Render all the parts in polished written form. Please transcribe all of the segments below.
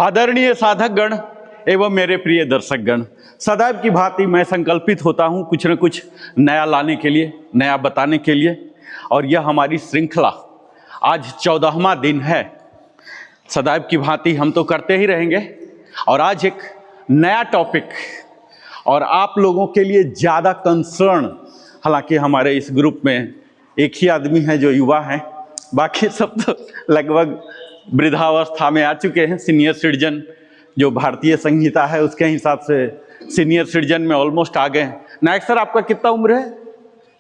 आदरणीय साधक गण एवं मेरे प्रिय दर्शक गण, सदैव की भांति मैं संकल्पित होता हूं कुछ न कुछ नया लाने के लिए, नया बताने के लिए। और यह हमारी श्रृंखला आज 14वां दिन है। सदैव की भांति हम तो करते ही रहेंगे और आज एक नया टॉपिक और आप लोगों के लिए ज़्यादा कंसर्न। हालांकि हमारे इस ग्रुप में एक ही आदमी है जो युवा हैं, बाकी सब तो लगभग वृद्धावस्था में आ चुके हैं। सीनियर सिटीजन जो भारतीय संहिता है उसके हिसाब से सीनियर सिटीजन में ऑलमोस्ट आ गए हैं। नायक सर, आपका कितना उम्र है?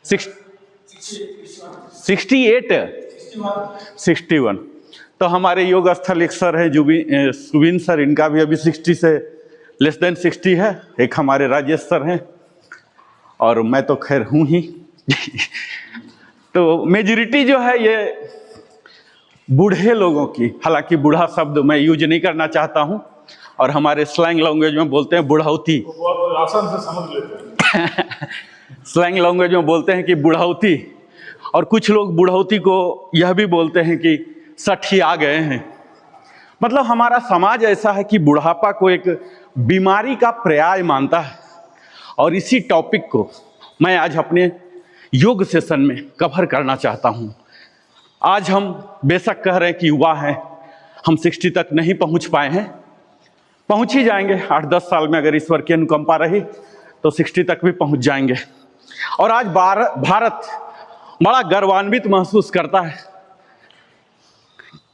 61। तो हमारे योग स्थल एक सर है सुबिन सर, इनका भी अभी 60 से लेस देन 60 है। एक हमारे राजेश सर हैं और मैं तो खैर हूँ ही। तो मेजॉरिटी जो है ये बूढ़े लोगों की, हालांकि बूढ़ा शब्द मैं यूज नहीं करना चाहता हूं और हमारे स्लैंग लैंग्वेज में बोलते हैं बुढ़ौती। आसान से समझ लेते हैं। स्लैंग लैंग्वेज में बोलते हैं कि बुढ़ौती, और कुछ लोग बुढ़ौती को यह भी बोलते हैं कि 60 आ गए हैं। मतलब हमारा समाज ऐसा है कि बुढ़ापा को एक बीमारी का पर्याय मानता है। और इसी टॉपिक को मैं आज अपने योग सेशन में कवर करना चाहता हूं। आज हम बेशक कह रहे हैं कि युवा हैं, हम 60 तक नहीं पहुंच पाए हैं, पहुंच ही जाएंगे। 8-10 साल में अगर ईश्वर की अनुकंपा रही तो 60 तक भी पहुंच जाएंगे। और आज भारत बड़ा गर्वान्वित महसूस करता है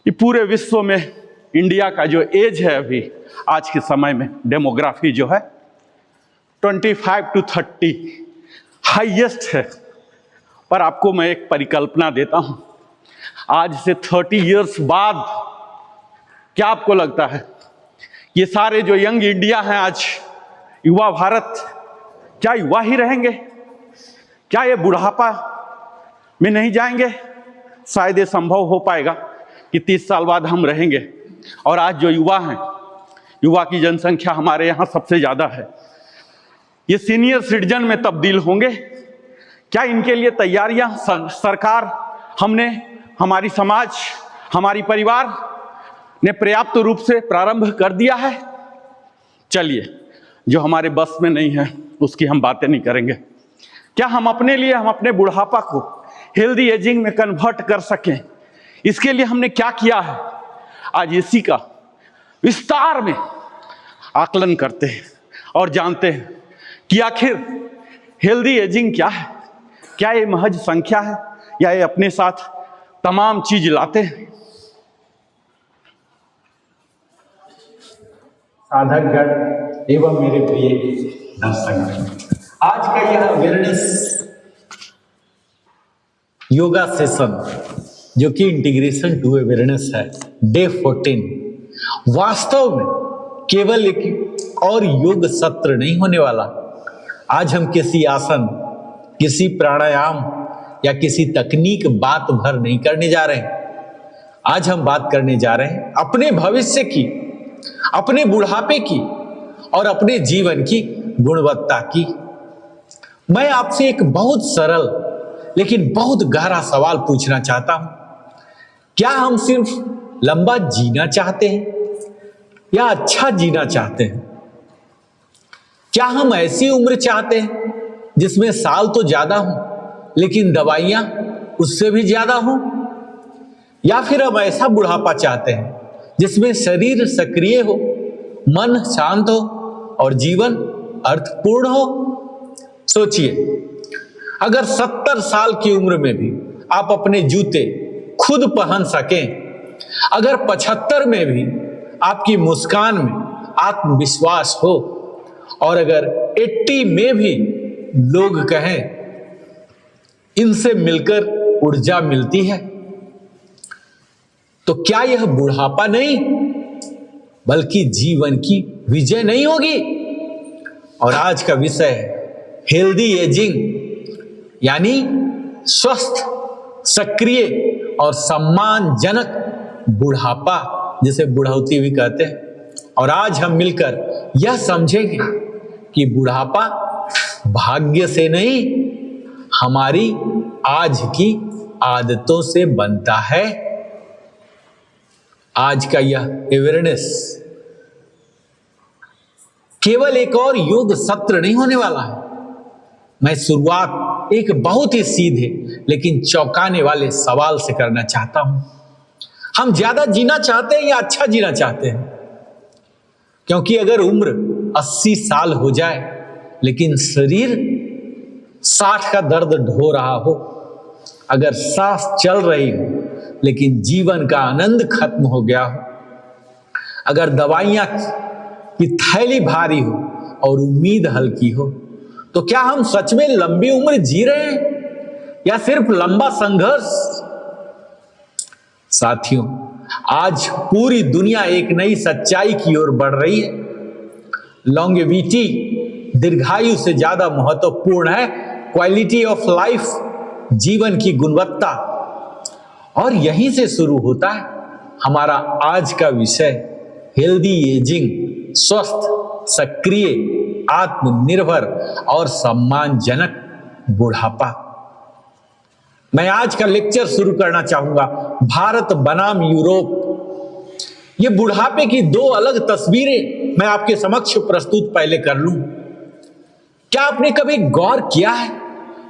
कि पूरे विश्व में इंडिया का जो एज है अभी आज के समय में, डेमोग्राफी जो है 25 to 30 हाईएस्ट है। पर आपको मैं एक परिकल्पना देता हूं, आज से 30 इयर्स बाद क्या आपको लगता है ये सारे जो यंग इंडिया हैं, आज युवा भारत, क्या युवा ही रहेंगे? क्या ये बुढ़ापा में नहीं जाएंगे? शायद ये संभव हो पाएगा कि 30 साल बाद हम रहेंगे। और आज जो युवा हैं, युवा की जनसंख्या हमारे यहाँ सबसे ज़्यादा है, ये सीनियर सिटीजन में तब्दील होंगे। क्या इनके लिए तैयारियां सरकार, हमने, हमारी समाज, हमारी परिवार ने पर्याप्त रूप से प्रारंभ कर दिया है? चलिए, जो हमारे बस में नहीं है उसकी हम बातें नहीं करेंगे। क्या हम अपने लिए, हम अपने बुढ़ापा को हेल्दी एजिंग में कन्वर्ट कर सकें, इसके लिए हमने क्या किया है? आज इसी का विस्तार में आकलन करते हैं और जानते हैं कि आखिर हेल्दी एजिंग क्या है। क्या ये महज संख्या है या ये अपने साथ तमाम चीज लाते हैं? साधक गण एवं मेरे प्रिय दर्शक, आज का यह अवेयरनेस योगा सेशन जो कि इंटीग्रेशन टू अवेयरनेस है, डे 14, वास्तव में केवल एक और योग सत्र नहीं होने वाला। आज हम किसी आसन, किसी प्राणायाम या किसी तकनीक बात भर नहीं करने जा रहे हैं। आज हम बात करने जा रहे हैं अपने भविष्य की, अपने बुढ़ापे की और अपने जीवन की गुणवत्ता की। मैं आपसे एक बहुत सरल लेकिन बहुत गहरा सवाल पूछना चाहता हूं। क्या हम सिर्फ लंबा जीना चाहते हैं या अच्छा जीना चाहते हैं? क्या हम ऐसी उम्र चाहते हैं जिसमें साल तो ज्यादा हो लेकिन दवाइयां उससे भी ज्यादा हो? या फिर हम ऐसा बुढ़ापा चाहते हैं जिसमें शरीर सक्रिय हो, मन शांत हो और जीवन अर्थपूर्ण हो? सोचिए, अगर 70 साल की उम्र में भी आप अपने जूते खुद पहन सकें, अगर 75 में भी आपकी मुस्कान में आत्मविश्वास हो, और अगर 80 में भी लोग कहें इनसे मिलकर ऊर्जा मिलती है, तो क्या यह बुढ़ापा नहीं बल्कि जीवन की विजय नहीं होगी? और आज का विषय है हेल्दी एजिंग, यानी स्वस्थ, सक्रिय और सम्मानजनक बुढ़ापा, जिसे बुढ़ौती भी कहते हैं। और आज हम मिलकर यह समझेंगे कि बुढ़ापा भाग्य से नहीं, हमारी आज की आदतों से बनता है। आज का यह अवेयरनेस केवल एक और योग सत्र नहीं होने वाला है। मैं शुरुआत एक बहुत ही सीधे लेकिन चौंकाने वाले सवाल से करना चाहता हूं। हम ज्यादा जीना चाहते हैं या अच्छा जीना चाहते हैं? क्योंकि अगर उम्र 80 साल हो जाए लेकिन शरीर 60 का दर्द ढो रहा हो, अगर सांस चल रही हो लेकिन जीवन का आनंद खत्म हो गया हो, अगर दवाइयां की थैली भारी हो और उम्मीद हल्की हो, तो क्या हम सच में लंबी उम्र जी रहे हैं या सिर्फ लंबा संघर्ष? साथियों, आज पूरी दुनिया एक नई सच्चाई की ओर बढ़ रही है। लॉन्गेविटी, दीर्घायु से ज्यादा महत्वपूर्ण है क्वालिटी ऑफ लाइफ, जीवन की गुणवत्ता। और यहीं से शुरू होता है हमारा आज का विषय, हेल्दी एजिंग, स्वस्थ, सक्रिय, आत्मनिर्भर और सम्मानजनक बुढ़ापा। मैं आज का लेक्चर शुरू करना चाहूंगा भारत बनाम यूरोप। ये बुढ़ापे की दो अलग तस्वीरें मैं आपके समक्ष प्रस्तुत पहले कर लूं। क्या आपने कभी गौर किया है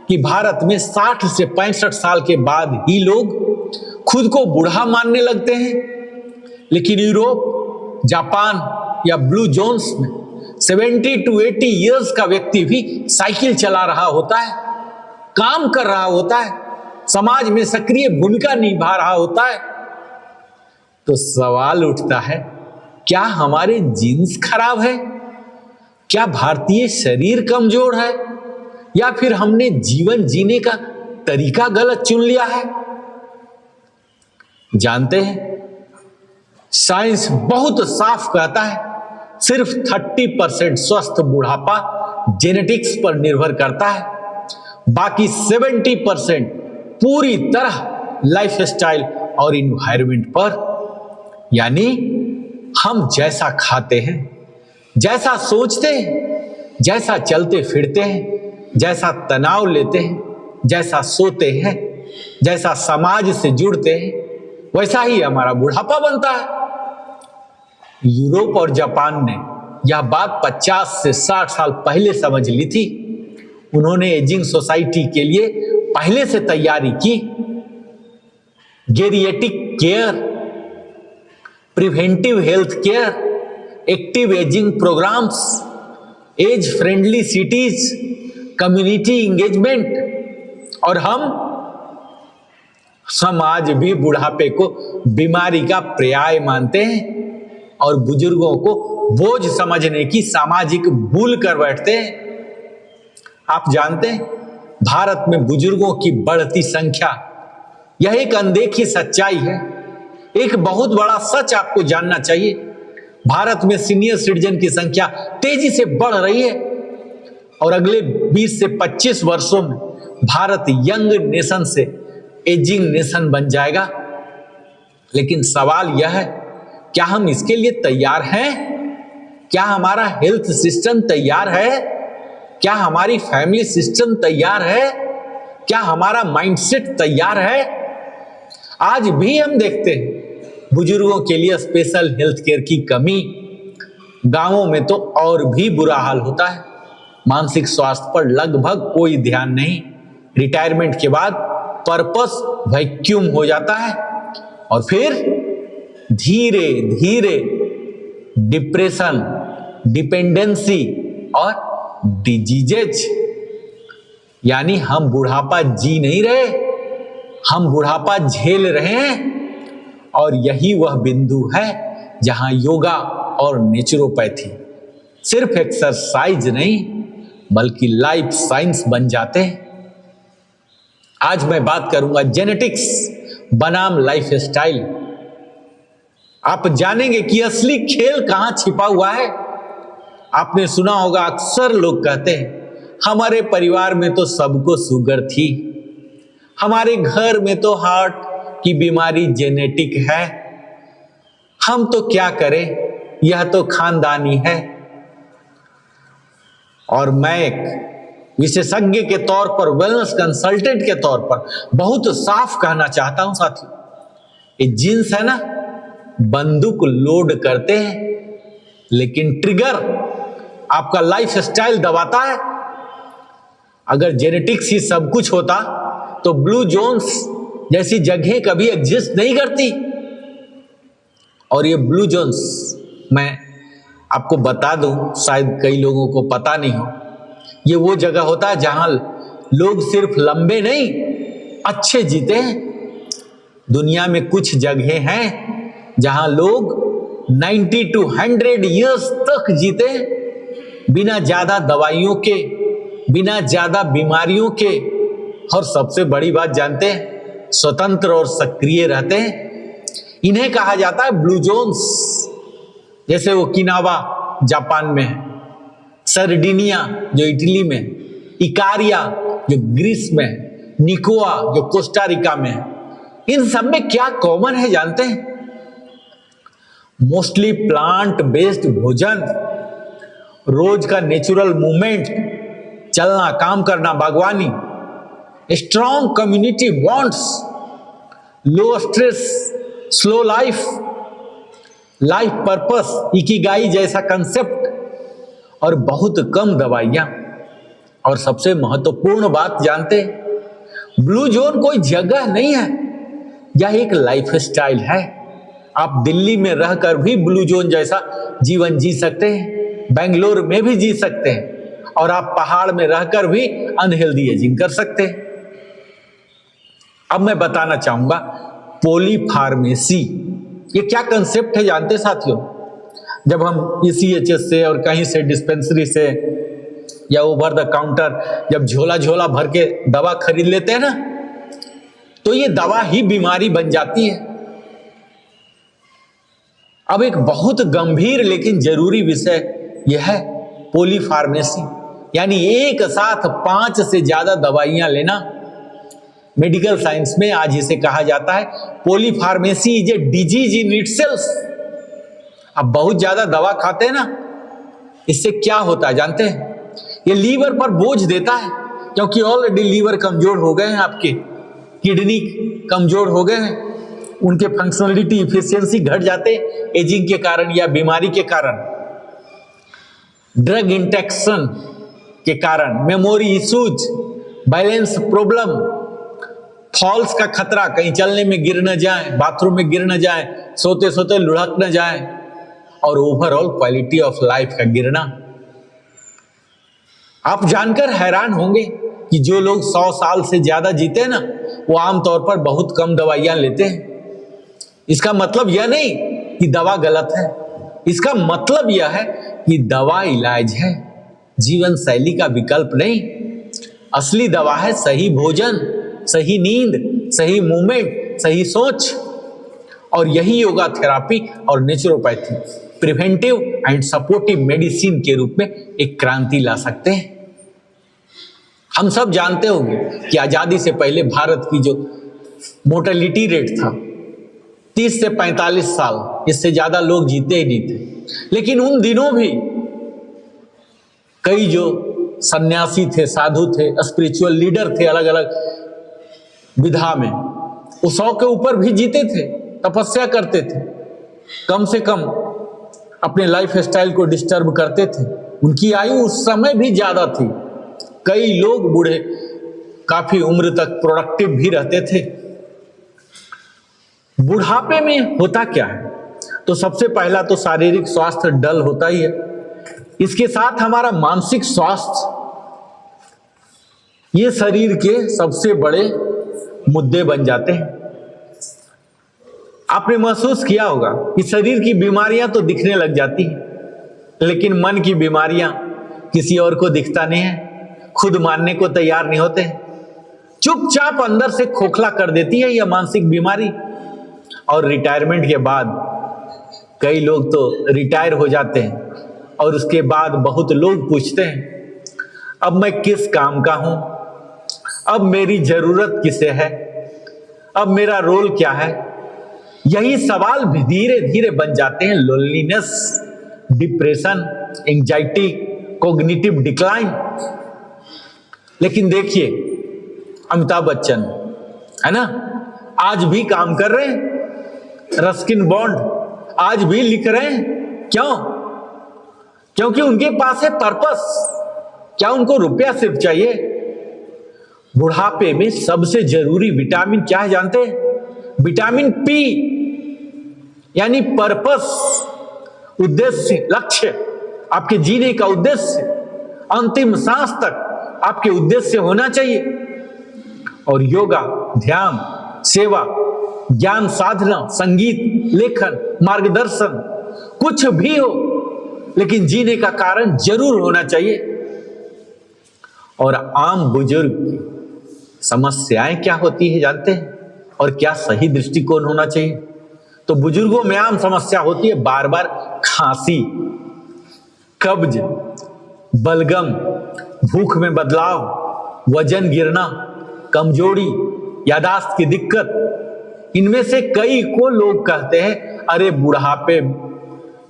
कि भारत में 60 से 65 साल के बाद ही लोग खुद को बूढ़ा मानने लगते हैं, लेकिन यूरोप, जापान या ब्लू जोन्स में 70 to 80 इयर्स का व्यक्ति भी साइकिल चला रहा होता है, काम कर रहा होता है, समाज में सक्रिय भूमिका निभा रहा होता है। तो सवाल उठता है, क्या हमारे जीन्स खराब है? क्या भारतीय शरीर कमजोर है? या फिर हमने जीवन जीने का तरीका गलत चुन लिया है? जानते हैं, साइंस बहुत साफ कहता है सिर्फ 30% स्वस्थ बुढ़ापा जेनेटिक्स पर निर्भर करता है, बाकी 70% पूरी तरह लाइफस्टाइल और इन्वायरमेंट पर। यानी हम जैसा खाते हैं, जैसा सोचते हैं, जैसा चलते फिरते हैं, जैसा तनाव लेते हैं, जैसा सोते हैं, जैसा समाज से जुड़ते हैं, वैसा ही हमारा बुढ़ापा बनता है। यूरोप और जापान ने यह बात 50 से 60 साल पहले समझ ली थी। उन्होंने एजिंग सोसाइटी के लिए पहले से तैयारी की। Geriatric care, preventive health care, active ageing programmes, age friendly cities, community engagement. और हम समाज भी बुढ़ापे को बीमारी का पर्याय मानते हैं और बुजुर्गों को बोझ समझने की सामाजिक भूल कर बैठते हैं। आप जानते हैं, भारत में बुजुर्गों की बढ़ती संख्या, यह एक अनदेखी सच्चाई है। एक बहुत बड़ा सच आपको जानना चाहिए, भारत में सीनियर सिटीजन की संख्या तेजी से बढ़ रही है और अगले 20 से 25 वर्षों में भारत यंग नेशन से एजिंग नेशन बन जाएगा। लेकिन सवाल यह है, क्या हम इसके लिए तैयार हैं? क्या हमारा हेल्थ सिस्टम तैयार है? क्या हमारी फैमिली सिस्टम तैयार है? क्या हमारा माइंडसेट तैयार है? आज भी हम देखते हैं बुजुर्गों के लिए स्पेशल हेल्थ केयर की कमी। गांवों में तो और भी बुरा हाल होता है। मानसिक स्वास्थ्य पर लगभग कोई ध्यान नहीं। रिटायरमेंट के बाद पर्पस वैक्यूम हो जाता है और फिर धीरे धीरे डिप्रेशन, डिपेंडेंसी और डिजीजेज। यानी हम बुढ़ापा जी नहीं रहे, हम बुढ़ापा झेल रहे हैं। और यही वह बिंदु है जहां योगा और नेचुरोपैथी सिर्फ एक्सरसाइज नहीं बल्कि लाइफ साइंस बन जाते हैं। आज मैं बात करूंगा जेनेटिक्स बनाम लाइफस्टाइल। आप जानेंगे कि असली खेल कहां छिपा हुआ है। आपने सुना होगा, अक्सर लोग कहते हैं हमारे परिवार में तो सबको शुगर थी, हमारे घर में तो हार्ट की बीमारी जेनेटिक है, हम तो क्या करें, यह तो खानदानी है। और मैं एक विशेषज्ञ के तौर पर, वेलनेस कंसल्टेंट के तौर पर बहुत साफ कहना चाहता हूं साथियों, ये जीन्स है ना, बंदूक लोड करते हैं लेकिन ट्रिगर आपका लाइफ स्टाइल दबाता है। अगर जेनेटिक्स ही सब कुछ होता तो ब्लू जोन्स जैसी जगह कभी एग्जिस्ट नहीं करती। और ये ब्लू जोन्स मैं आपको बता दूं, शायद कई लोगों को पता नहीं हो, ये वो जगह होता है जहां लोग सिर्फ लंबे नहीं अच्छे जीते हैं। दुनिया में कुछ जगह हैं जहां लोग 90 to 100 ईयर्स तक जीते बिना ज्यादा दवाइयों के, बिना ज्यादा बीमारियों के, और सबसे बड़ी बात जानते हैं, स्वतंत्र और सक्रिय रहते हैं। इन्हें कहा जाता है ब्लू जोन्स। जैसे ओकिनावा जापान में है, सर्डिनिया जो इटली में, इकारिया जो ग्रीस में है, निकोआ जो कोस्टा रिका में है। इन सब में क्या कॉमन है जानते हैं? मोस्टली प्लांट बेस्ड भोजन, रोज का नेचुरल मूवमेंट, चलना, काम करना, बागवानी, strong community bonds, low stress, slow life, life purpose, ikigai जैसा कंसेप्ट, और बहुत कम दवाइयां। और सबसे महत्वपूर्ण बात जानते हैं, ब्लू जोन कोई जगह नहीं है, यह एक लाइफ स्टाइल है। आप दिल्ली में रहकर भी ब्लू जोन जैसा जीवन जी सकते हैं, बेंगलोर में भी जी सकते हैं, और आप पहाड़ में रहकर भी अनहेल्दी एजिंग कर सकते हैं। अब मैं बताना चाहूंगा पॉलीफार्मेसी, ये क्या कंसेप्ट है जानते हैं साथियों? जब हम ECHS से और कहीं से डिस्पेंसरी से या ओवर द काउंटर जब झोला झोला भर के दवा खरीद लेते हैं ना, तो ये दवा ही बीमारी बन जाती है। अब एक बहुत गंभीर लेकिन जरूरी विषय यह है पॉलीफार्मेसी, यानी एक साथ 5 से ज्यादा दवाइयां लेना। मेडिकल साइंस में आज इसे कहा जाता है polypharmacy is a disease in itself. अब बहुत ज्यादा दवा खाते हैं ना, इससे क्या होता है जानते हैं? ये लीवर पर बोझ देता है, क्योंकि ऑलरेडी लीवर कमजोर हो गए हैं, आपके किडनी कमजोर हो गए हैं, उनके फंक्शनलिटी इफिशियंसी घट जाते हैं एजिंग के कारण या बीमारी के कारण, ड्रग इंटेक्शन के कारण, memory issues, balance problem, falls का खतरा, कहीं चलने में गिर न जाए, बाथरूम में गिर न जाए, सोते सोते लुढ़क न जाए, और ओवरऑल क्वालिटी ऑफ लाइफ का गिरना। आप जानकर हैरान होंगे कि जो लोग 100 साल से ज्यादा जीते हैं ना, वो आमतौर पर बहुत कम दवाइयां लेते हैं। इसका मतलब यह नहीं कि दवा गलत है, इसका मतलब यह है कि दवा इलाज है, जीवन शैली का विकल्प नहीं। असली दवा है सही भोजन, सही नींद, सही मूवमेंट, सही सोच। और यही योगा थेरापी और naturopathy preventive and supportive medicine के रूप में एक क्रांति ला सकते हैं। हम सब जानते होंगे कि आजादी से पहले भारत की जो मोर्टेलिटी रेट था 30 से 45 साल, इससे ज्यादा लोग जीते ही नहीं थे। लेकिन उन दिनों भी कई जो सन्यासी थे, साधु थे, स्पिरिचुअल लीडर थे अलग अलग विधा में, वो 100 के ऊपर भी जीते थे, तपस्या करते थे, कम से कम अपने लाइफ स्टाइल को डिस्टर्ब करते थे। उनकी आयु उस समय भी ज्यादा थी, कई लोग बूढ़े काफी उम्र तक प्रोडक्टिव भी रहते थे। बुढ़ापे में होता क्या है? तो सबसे पहला तो शारीरिक स्वास्थ्य डल होता ही है, इसके साथ हमारा मानसिक स्वास्थ्य, ये शरीर के सबसे बड़े मुद्दे बन जाते हैं। आपने महसूस किया होगा कि शरीर की बीमारियां तो दिखने लग जाती हैं, लेकिन मन की बीमारियां किसी और को दिखता नहीं है, खुद मानने को तैयार नहीं होते, चुपचाप अंदर से खोखला कर देती है यह मानसिक बीमारी। और रिटायरमेंट के बाद कई लोग तो रिटायर हो जाते हैं और उसके बाद बहुत लोग पूछते हैं अब मैं किस काम का हूं, अब मेरी जरूरत किसे है, अब मेरा रोल क्या है। यही सवाल भी धीरे धीरे बन जाते हैं loneliness, depression, anxiety, cognitive decline. लेकिन देखिए अमिताभ बच्चन है ना, आज भी काम कर रहे हैं, रस्किन बॉन्ड आज भी लिख रहे हैं। क्यों? क्योंकि उनके पास है पर्पस। क्या उनको रुपया सिर्फ चाहिए? बुढ़ापे में सबसे जरूरी विटामिन क्या है जानते हैं? विटामिन पी, यानी पर्पस, उद्देश्य, लक्ष्य। आपके जीने का उद्देश्य अंतिम सांस तक आपके उद्देश्य होना चाहिए। और योगा, ध्यान, सेवा, ज्ञान साधना, संगीत, लेखन, मार्गदर्शन, कुछ भी हो, लेकिन जीने का कारण जरूर होना चाहिए। और आम बुजुर्ग की समस्याएं क्या होती है जानते हैं? और क्या सही दृष्टिकोण होना चाहिए? तो बुजुर्गों में आम समस्या होती है बार बार खांसी, कब्ज, बलगम, भूख में बदलाव, वजन गिरना, कमजोरी, यादाश्त की दिक्कत। इनमें से कई को लोग कहते हैं अरे बुढ़ापे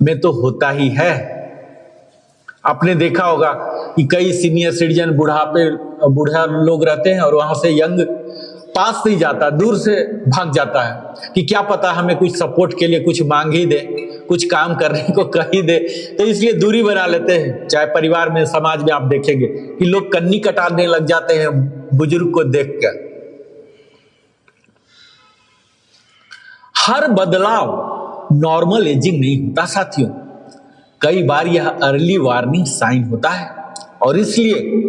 में तो होता ही है। आपने देखा होगा कि कई सीनियर सिटीजन बूढ़ा लोग रहते हैं और वहां से यंग पास नहीं जाता, दूर से भाग जाता है कि क्या पता हमें कुछ सपोर्ट के लिए कुछ मांग ही दे, कुछ काम करने को कह ही दे, तो इसलिए दूरी बना लेते हैं। चाहे परिवार में, समाज में आप देखेंगे कि लोग कन्नी कटाने लग जाते हैं बुजुर्ग को देखकर। हर बदलाव नॉर्मल एजिंग नहीं होता साथियों, कई बार यह अर्ली वार्निंग साइन होता है। और इसलिए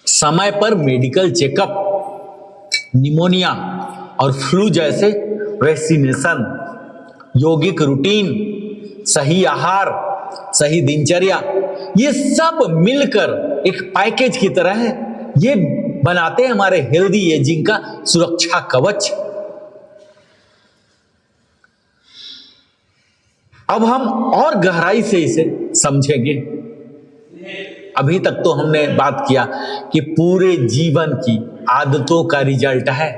समय पर मेडिकल चेकअप, निमोनिया और फ्लू जैसे वैक्सीनेशन, यौगिक रूटीन, सही आहार, सही दिनचर्या, ये सब मिलकर एक पैकेज की तरह है। ये बनाते हैं हमारे हेल्दी एजिंग का सुरक्षा कवच। अब हम और गहराई से इसे समझेंगे। अभी तक तो हमने बात किया कि पूरे जीवन की आदतों का रिजल्ट है।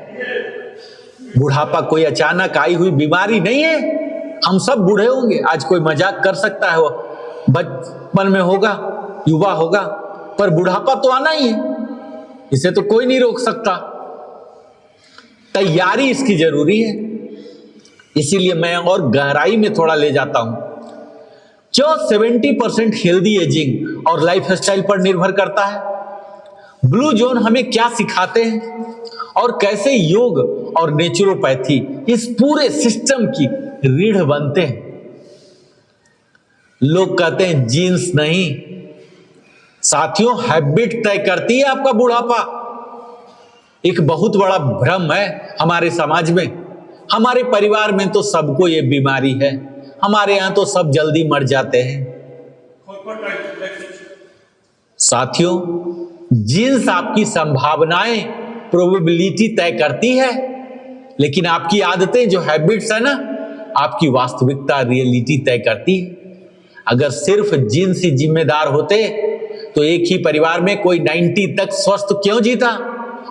बुढ़ापा कोई अचानक आई हुई बीमारी नहीं है। हम सब बूढ़े होंगे। आज कोई मजाक कर सकता है, वो बचपन में होगा, युवा होगा, पर बुढ़ापा तो आना ही है, इसे तो कोई नहीं रोक सकता। तैयारी इसकी जरूरी है। इसीलिए मैं और गहराई में थोड़ा ले जाता हूं। क्यों 70% हेल्दी एजिंग और लाइफ स्टाइल पर निर्भर करता है? ब्लू जोन हमें क्या सिखाते हैं और कैसे योग और नेचुरोपैथी इस पूरे सिस्टम की रीढ़ बनते हैं? लोग कहते हैं जीन्स नहीं, साथियों हैबिट तय करती है आपका बुढ़ापा। एक बहुत बड़ा भ्रम है हमारे समाज में। हमारे परिवार में तो सबको ये बीमारी है, हमारे यहां तो सब जल्दी मर जाते हैं। साथियों, जीन्स आपकी संभावनाएं, प्रोबेबिलिटी तय करती है, लेकिन आपकी आदतें, जो हैबिट्स है ना, आपकी वास्तविकता, रियलिटी तय करती है। अगर सिर्फ जीन्स ही जिम्मेदार होते तो एक ही परिवार में कोई 90 तक स्वस्थ क्यों जीता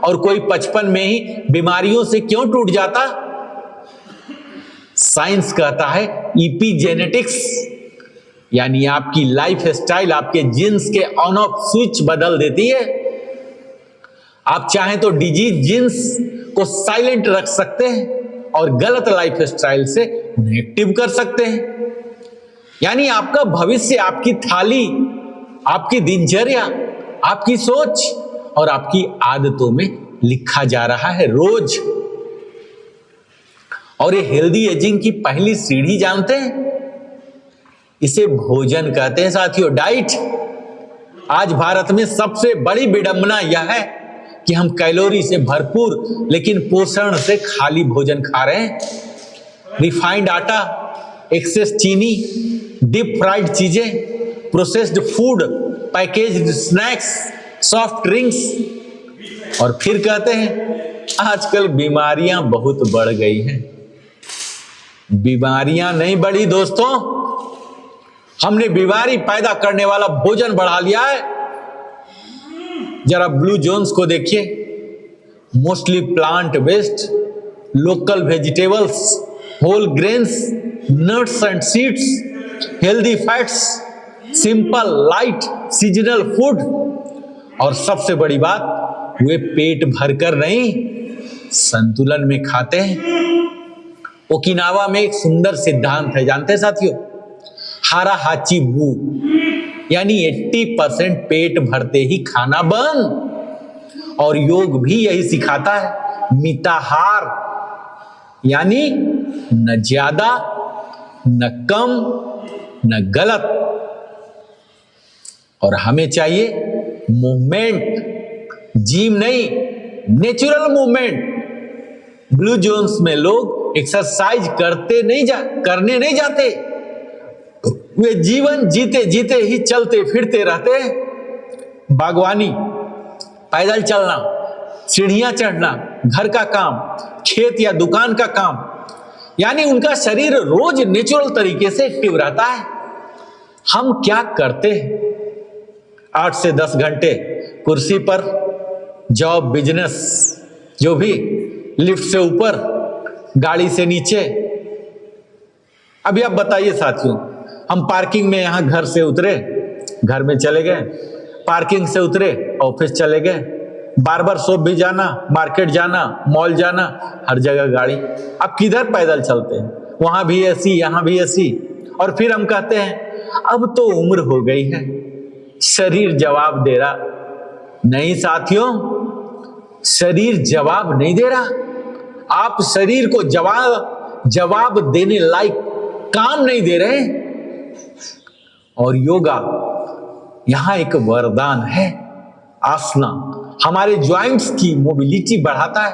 और कोई 55 में ही बीमारियों से क्यों टूट जाता? साइंस कहता है इपीजेनेटिक्स, यानी आपकी लाइफ स्टाइल आपके जीन्स के ऑन ऑफ स्विच बदल देती है। आप चाहें तो डिजीज जीन्स को साइलेंट रख सकते हैं और गलत लाइफ स्टाइल से नेगेटिव कर सकते हैं। यानी आपका भविष्य आपकी थाली, आपकी दिनचर्या, आपकी सोच और आपकी आदतों में लिखा जा रहा है रोज। और ये हेल्दी एजिंग की पहली सीढ़ी जानते हैं? इसे भोजन कहते हैं साथियों, डाइट। आज भारत में सबसे बड़ी विडंबना यह है कि हम कैलोरी से भरपूर लेकिन पोषण से खाली भोजन खा रहे हैं। रिफाइंड आटा, एक्सेस चीनी, डीप फ्राइड चीजें, processed food, packaged snacks, soft drinks. और फिर कहते हैं आजकल बीमारियां बहुत बढ़ गई हैं। बीमारियां नहीं बढ़ी दोस्तों, हमने बीमारी पैदा करने वाला भोजन बढ़ा लिया है। जरा ब्लू जोन्स को देखिए, mostly plant based, local vegetables, whole grains, nuts and seeds, healthy fats, simple light seasonal food. और सबसे बड़ी बात, वे पेट भरकर नहीं, संतुलन में खाते हैं। ओकिनावा में एक सुंदर सिद्धांत है जानते हैं साथियों, हारा हाची बू, यानी 80% पेट भरते ही खाना बंद। और योग भी यही सिखाता है, मिताहार, यानी न ज्यादा न कम न गलत। और हमें चाहिए मूवमेंट, जिम नहीं, नेचुरल मूवमेंट। ब्लू जोन्स में लोग एक्सरसाइज करने नहीं जाते, वे जीवन जीते जीते ही चलते फिरते रहते। बागवानी, पैदल चलना, सीढ़ियां चढ़ना, घर का काम, खेत या दुकान का काम, यानी उनका शरीर रोज नेचुरल तरीके से एक्टिव रहता है। हम क्या करते हैं? 8 से 10 घंटे कुर्सी पर, जॉब, बिजनेस, जो भी, लिफ्ट से ऊपर, गाड़ी से नीचे। अभी आप बताइए साथियों, हम पार्किंग में यहां घर से उतरे, घर में चले गए, पार्किंग से उतरे, ऑफिस चले गए, बार बार शॉप भी जाना, मार्केट जाना, मॉल जाना, हर जगह गाड़ी। अब किधर पैदल चलते हैं? वहां भी एसी, यहां भी एसी। और फिर हम कहते हैं अब तो उम्र हो गई है, शरीर जवाब दे रहा। नहीं साथियों, शरीर जवाब नहीं दे रहा। आप शरीर को जवाब देने लायक काम नहीं दे रहे। और योगा यहां एक वरदान है। आसना हमारे जॉइंट्स की मोबिलिटी बढ़ाता है।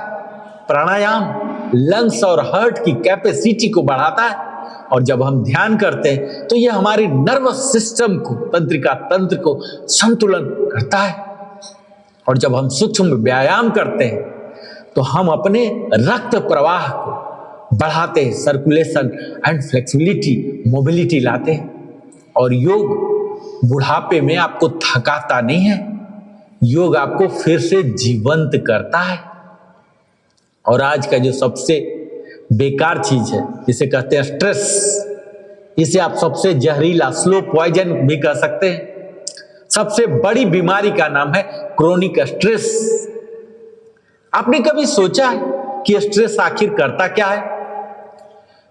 प्राणायाम लंग्स और हार्ट की कैपेसिटी को बढ़ाता है। और जब हम ध्यान करते हैं तो यह हमारे नर्वस सिस्टम को, तंत्रिका तंत्र को संतुलन करता है। और जब हम सूक्ष्म व्यायाम करते हैं तो हम अपने रक्त प्रवाह को बढ़ाते हैं, सर्कुलेशन एंड फ्लेक्सिबिलिटी, मोबिलिटी लाते हैं। और योग बुढ़ापे में आपको थकाता नहीं है, योग आपको फिर से जीवंत करता है। और आज का जो सबसे बेकार चीज है, इसे कहते हैं स्ट्रेस। इसे आप सबसे जहरीला, स्लो पॉइजन भी कह सकते हैं। सबसे बड़ी बीमारी का नाम है क्रोनिक स्ट्रेस। आपने कभी सोचा है कि स्ट्रेस आखिर करता क्या है?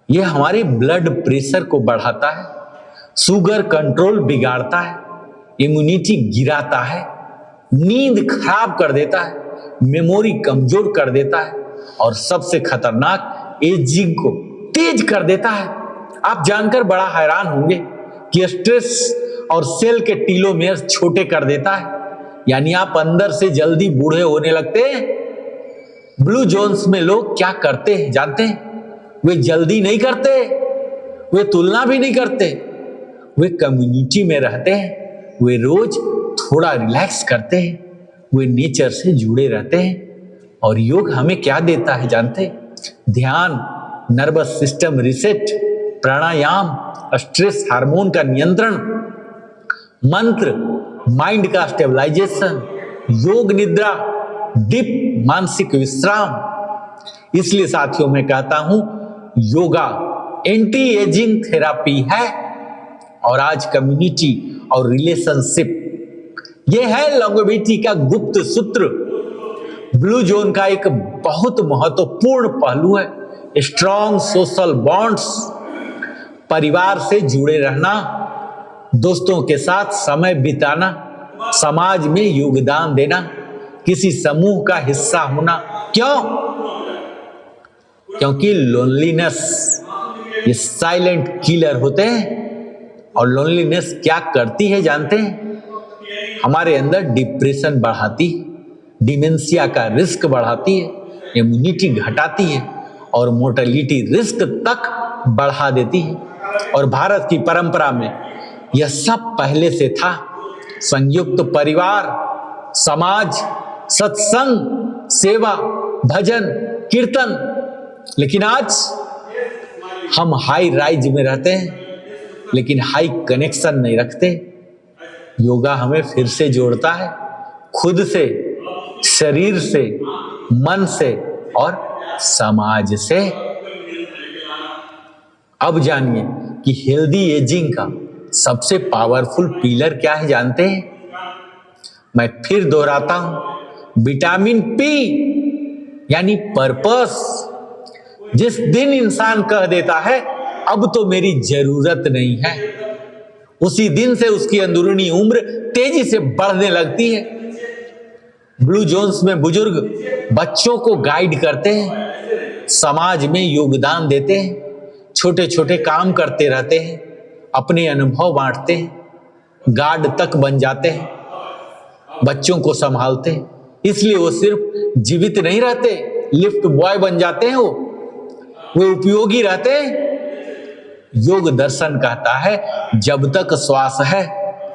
यह हमारे ब्लड प्रेशर को बढ़ाता है, शुगर कंट्रोल बिगाड़ता है, इम्यूनिटी गिराता है, नींद खराब कर देता है, मेमोरी कमजोर कर देता है, और सबसे खतरनाक, एजिंग को तेज कर देता है। आप जानकर बड़ा हैरान होंगे कि स्ट्रेस और सेल के टीलोमेयर छोटे कर देता है, यानी आप अंदर से जल्दी बूढ़े होने लगते हैं। ब्लू जोन्स में लोग क्या करते हैं जानते हैं? वे जल्दी नहीं करते, वे तुलना भी नहीं करते, वे कम्युनिटी में रहते हैं, वे रोज थोड़ा रिलैक्स करते हैं, वे नेचर से जुड़े रहते हैं। और योग हमें क्या देता है जानते हैं? ध्यान, नर्वस सिस्टम रिसेट, प्राणायाम, स्ट्रेस हार्मोन का नियंत्रण, मंत्र, माइंड का स्टेबलाइजेशन, योग निद्रा, डीप मानसिक विश्राम। इसलिए साथियों मैं कहता हूं योगा एंटी एजिंग थेरापी है। और आज कम्युनिटी और रिलेशनशिप, यह है लॉन्गेविटी का गुप्त सूत्र। ब्लू जोन का एक बहुत महत्वपूर्ण पहलू है स्ट्रॉन्ग सोशल बॉन्ड्स। परिवार से जुड़े रहना, दोस्तों के साथ समय बिताना, समाज में योगदान देना, किसी समूह का हिस्सा होना। क्यों? क्योंकि लोनलीनेस ये साइलेंट किलर होते हैं। और लोनलीनेस क्या करती है जानते हैं? हमारे अंदर डिप्रेशन बढ़ाती है, डिमेंशिया का रिस्क बढ़ाती है, इम्यूनिटी घटाती है, और मोर्टेलिटी रिस्क तक बढ़ा देती है। और भारत की परंपरा में यह सब पहले से था। संयुक्त परिवार, समाज, सत्संग, सेवा, भजन, कीर्तन। लेकिन आज हम हाई राइज में रहते हैं, लेकिन हाई कनेक्शन नहीं रखते। योगा हमें फिर से जोड़ता है, खुद से, शरीर से, मन से और समाज से। अब जानिए कि हेल्दी एजिंग का सबसे पावरफुल पिलर क्या है जानते हैं? मैं फिर दोहराता हूं, विटामिन पी यानी पर्पस। जिस दिन इंसान कह देता है अब तो मेरी जरूरत नहीं है, उसी दिन से उसकी अंदरूनी उम्र तेजी से बढ़ने लगती है। ब्लू जोन्स में बुजुर्ग बच्चों को गाइड करते हैं, समाज में योगदान देते हैं, छोटे छोटे काम करते रहते हैं, अपने अनुभव बांटते हैं, गार्ड तक बन जाते हैं, बच्चों को संभालते हैं। इसलिए वो सिर्फ जीवित नहीं रहते, लिफ्ट बॉय बन जाते हैं, वो उपयोगी रहते हैं। योग दर्शन कहता है जब तक श्वास है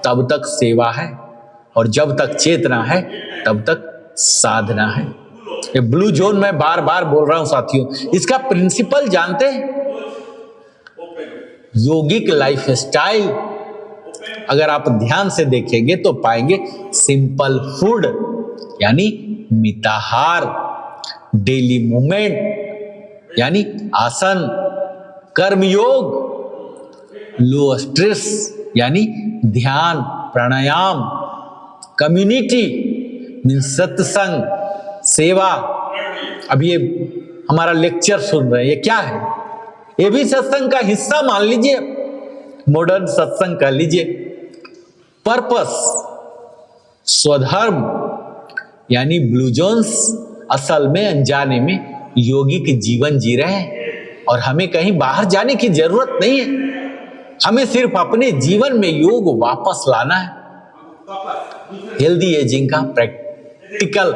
तब तक सेवा है, और जब तक चेतना है तब तक साधना है। ये ब्लू जोन मैं बार बार बोल रहा हूं साथियों, इसका प्रिंसिपल जानते हैं? योगिक लाइफ स्टाइल अगर आप ध्यान से देखेंगे तो पाएंगे सिंपल फूड यानी मिताहार, डेली मूवमेंट यानी आसन, कर्मयोग, लो स्ट्रेस यानी ध्यान प्राणायाम, कम्युनिटी मीन्स सत्संग, सेवा। अब ये हमारा लेक्चर सुन रहे हैं, ये क्या है? ये भी सत्संग का हिस्सा मान लीजिए, मॉडर्न सत्संग कह लीजिए। पर्पस, स्वधर्म यानी ब्लू जोन्स असल में अनजाने में योगिक जीवन जी रहे हैं, और हमें कहीं बाहर जाने की जरूरत नहीं है। हमें सिर्फ अपने जीवन में योग वापस लाना है। हेल्दी एजिंग का प्रैक्टिकल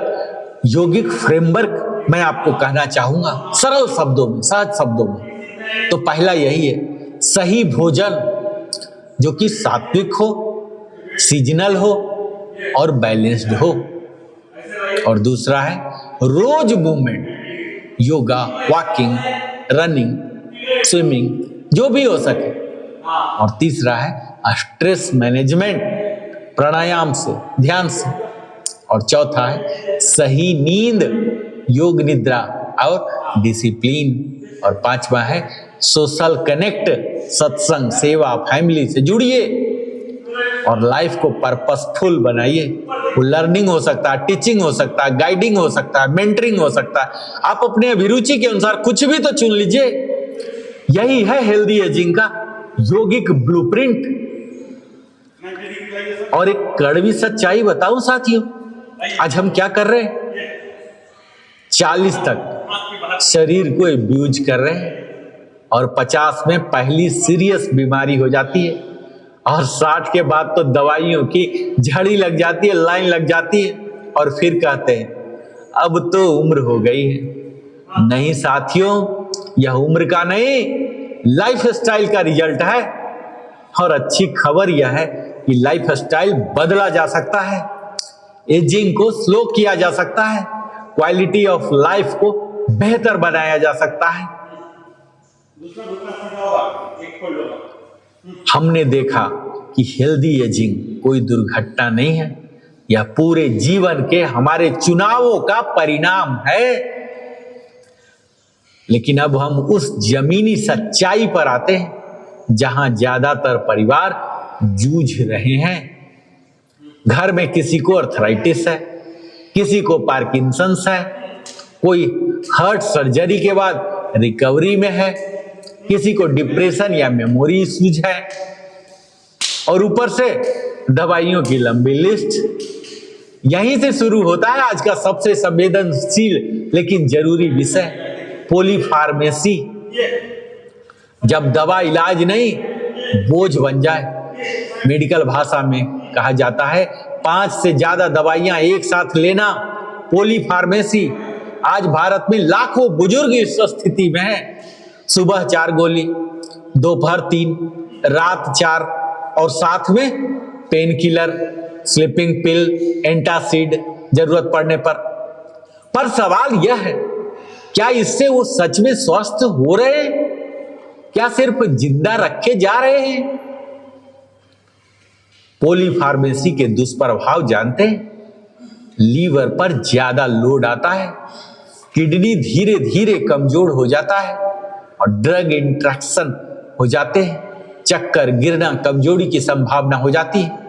योगिक फ्रेमवर्क मैं आपको कहना चाहूंगा सरल शब्दों में, सहज शब्दों में। तो पहला यही है, सही भोजन जो कि सात्विक हो, सीजनल हो और बैलेंस्ड हो। और दूसरा है रोज movement, yoga, walking, running, swimming, जो भी हो सके। और तीसरा है स्ट्रेस मैनेजमेंट, प्राणायाम से, ध्यान से। और चौथा है सही नींद, योग निद्रा और डिसिप्लिन। और पांचवा है सोशल कनेक्ट, सत्संग, सेवा, फैमिली से जुड़िए और लाइफ को पर्पसफुल बनाइए। वो लर्निंग हो सकता है, टीचिंग हो सकता है, गाइडिंग हो सकता है, मेंटरिंग हो सकता है। आप अपने अभिरुचि के अनुसार कुछ भी तो चुन लीजिए। यही है हेल्दी एजिंग का योगिक ब्लूप्रिंट। और एक कड़वी सच्चाई बताऊं साथियों, आज हम क्या कर रहे हैं? 40 तक शरीर को अब्यूज कर रहे हैं, और 50 में पहली सीरियस बीमारी हो जाती है, और 60 के बाद तो दवाइयों की झड़ी लग जाती है, लाइन लग जाती है, और फिर कहते हैं अब तो उम्र हो गई है। नहीं साथियों, यह उम्र का नहीं, लाइफ स्टाइल का रिजल्ट है। और अच्छी खबर यह है कि लाइफ स्टाइल बदला जा सकता है, एजिंग को स्लो किया जा सकता है, क्वालिटी ऑफ लाइफ को बेहतर बनाया जा सकता है। हमने देखा कि हेल्दी एजिंग कोई दुर्घटना नहीं है, यह पूरे जीवन के हमारे चुनावों का परिणाम है। लेकिन अब हम उस जमीनी सच्चाई पर आते हैं जहां ज्यादातर परिवार जूझ रहे हैं। घर में किसी को अर्थराइटिस है, किसी को पार्किंसंस है, कोई हार्ट सर्जरी के बाद रिकवरी में है, किसी को डिप्रेशन या मेमोरी इश्यूज है, और ऊपर से दवाइयों की लंबी लिस्ट। यहीं से शुरू होता है आज का सबसे संवेदनशील लेकिन जरूरी विषय, पॉलीफार्मेसी। जब दवा इलाज नहीं बोझ बन जाए, मेडिकल भाषा में कहा जाता है 5 से ज्यादा दवाइयां एक साथ लेना, पॉलीफार्मेसी। आज भारत में लाखों बुजुर्ग इस स्थिति में हैं। सुबह 4 गोली, दोपहर 3, रात 4, और साथ में पेन किलर, स्लीपिंग पिल, एंटासिड जरूरत पड़ने पर सवाल यह है, क्या इससे वो सच में स्वस्थ हो रहे हैं? क्या सिर्फ जिंदा रखे जा रहे हैं? पॉलीफार्मेसी के दुष्प्रभाव जानते हैं? लीवर पर ज्यादा लोड आता है, किडनी धीरे धीरे कमजोर हो जाता है, और ड्रग इंट्रैक्शन हो जाते हैं, चक्कर, गिरना, कमजोरी की संभावना हो जाती है,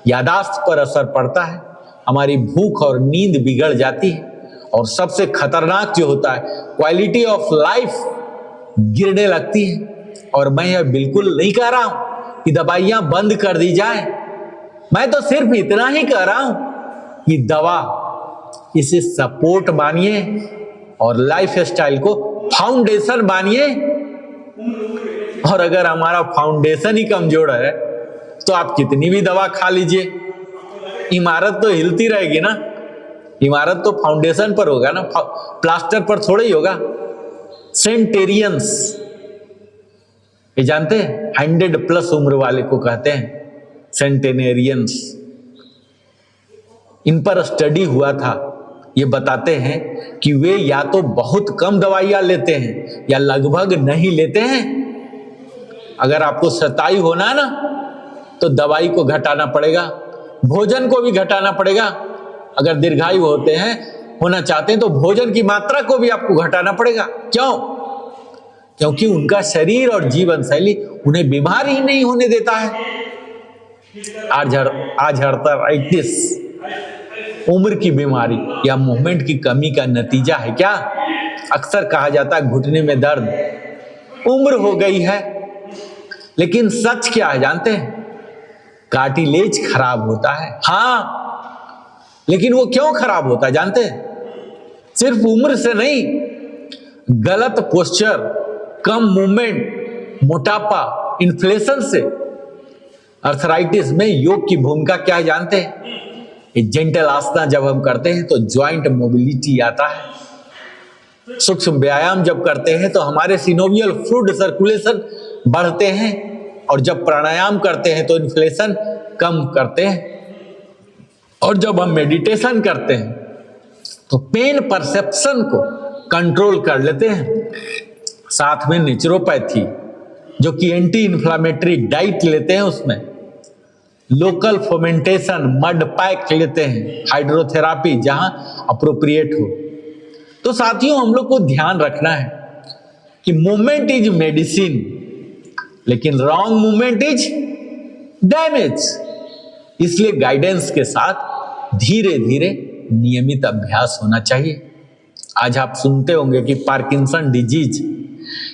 यादाश्त पर असर पड़ता है, हमारी भूख और नींद बिगड़ जाती है, और सबसे खतरनाक जो होता है क्वालिटी ऑफ लाइफ गिरने लगती है। और मैं यह बिल्कुल नहीं कह रहा हूं कि दवाइयां बंद कर दी जाए। मैं तो सिर्फ इतना ही कह रहा हूं कि दवा इसे सपोर्ट मानिए और लाइफ स्टाइल को फाउंडेशन मानिए। और अगर हमारा फाउंडेशन ही कमजोर है तो आप कितनी भी दवा खा लीजिए, इमारत तो हिलती रहेगी ना। इमारत तो फाउंडेशन पर होगा ना, प्लास्टर पर थोड़ा ही होगा। सेंटेरियंस, ये जानते हैं 100+ उम्र वाले को कहते हैं सेंटेनेरियंस। इन पर स्टडी हुआ था। ये बताते हैं कि वे या तो बहुत कम दवाइयां लेते हैं या लगभग नहीं लेते हैं। अगर आपको शतायु होना है ना तो दवाई को घटाना पड़ेगा, भोजन को भी घटाना पड़ेगा। अगर दीर्घायु होना चाहते हैं तो भोजन की मात्रा को भी आपको घटाना पड़ेगा। क्यों? क्योंकि उनका शरीर और जीवन शैली उन्हें बीमार ही नहीं होने देता है। आज आर्थराइटिस उम्र की बीमारी या मूवमेंट की कमी का नतीजा है क्या? अक्सर कहा जाता है घुटने में दर्द, उम्र हो गई है। लेकिन सच क्या है जानते हैं? कार्टिलेज खराब होता है। हाँ, लेकिन वो क्यों खराब होता है जानते हैं? सिर्फ उम्र से नहीं, गलत पोस्चर, कम मूवमेंट, मोटापा, इन्फ्लेशन से। अर्थराइटिस में योग की भूमिका क्या है जानते हैं? ये जेंटल आसना जब हम करते हैं तो ज्वाइंट मोबिलिटी आता है। सूक्ष्म व्यायाम जब करते हैं तो हमारे सिनोवियल फ्लूइड सर्कुलेशन बढ़ते हैं, और जब प्राणायाम करते हैं तो इन्फ्लेशन कम करते हैं, और जब हम मेडिटेशन करते हैं तो पेन परसेप्शन को कंट्रोल कर लेते हैं। साथ में नेचुरोपैथी जो कि एंटी इन्फ्लामेटरी डाइट लेते हैं, उसमें लोकल फर्मेंटेशन, मड पैक लेते हैं, हाइड्रोथेरापी जहां अप्रोप्रिएट हो। तो साथियों, हम लोग को ध्यान रखना है कि मूवमेंट इज मेडिसिन, लेकिन रॉन्ग मूवमेंट इज डैमेज। इसलिए गाइडेंस के साथ धीरे धीरे नियमित अभ्यास होना चाहिए। आज आप सुनते होंगे कि पार्किंसन डिजीज,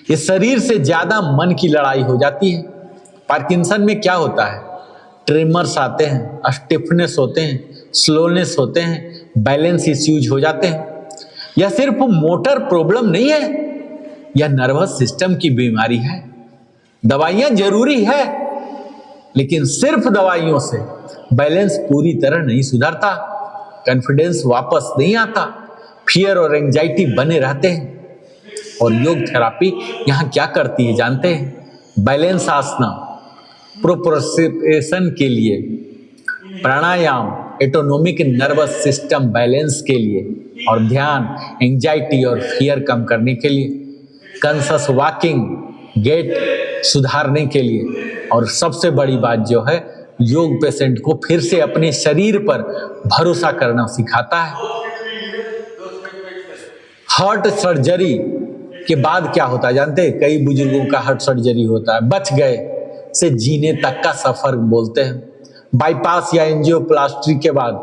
ये शरीर से ज्यादा मन की लड़ाई हो जाती है। पार्किंसन में क्या होता है? ट्रेमर्स आते हैं, स्टिफनेस होते हैं, स्लोनेस होते हैं, बैलेंस इश्यूज हो जाते हैं। यह सिर्फ मोटर प्रॉब्लम नहीं है, यह नर्वस सिस्टम की बीमारी है। दवाइयां जरूरी है, लेकिन सिर्फ दवाइयों से बैलेंस पूरी तरह नहीं सुधरता, कॉन्फिडेंस वापस नहीं आता, फियर और एंजाइटी बने रहते हैं। और योग थेरापी यहाँ क्या करती है जानते हैं? बैलेंस आसना प्रोप्रोसेशन के लिए, प्राणायाम एटोनोमिक नर्वस सिस्टम बैलेंस के लिए, और ध्यान एंजाइटी और फियर कम करने के लिए, कॉन्शस वॉकिंग गेट सुधारने के लिए, और सबसे बड़ी बात जो है, योग पेशेंट को फिर से अपने शरीर पर भरोसा करना सिखाता है। हार्ट सर्जरी के बाद क्या होता है जानते हैं? कई बुजुर्गों का हार्ट सर्जरी होता है, बच गए से जीने तक का सफर बोलते हैं। बाईपास या एंजियोप्लास्टी के बाद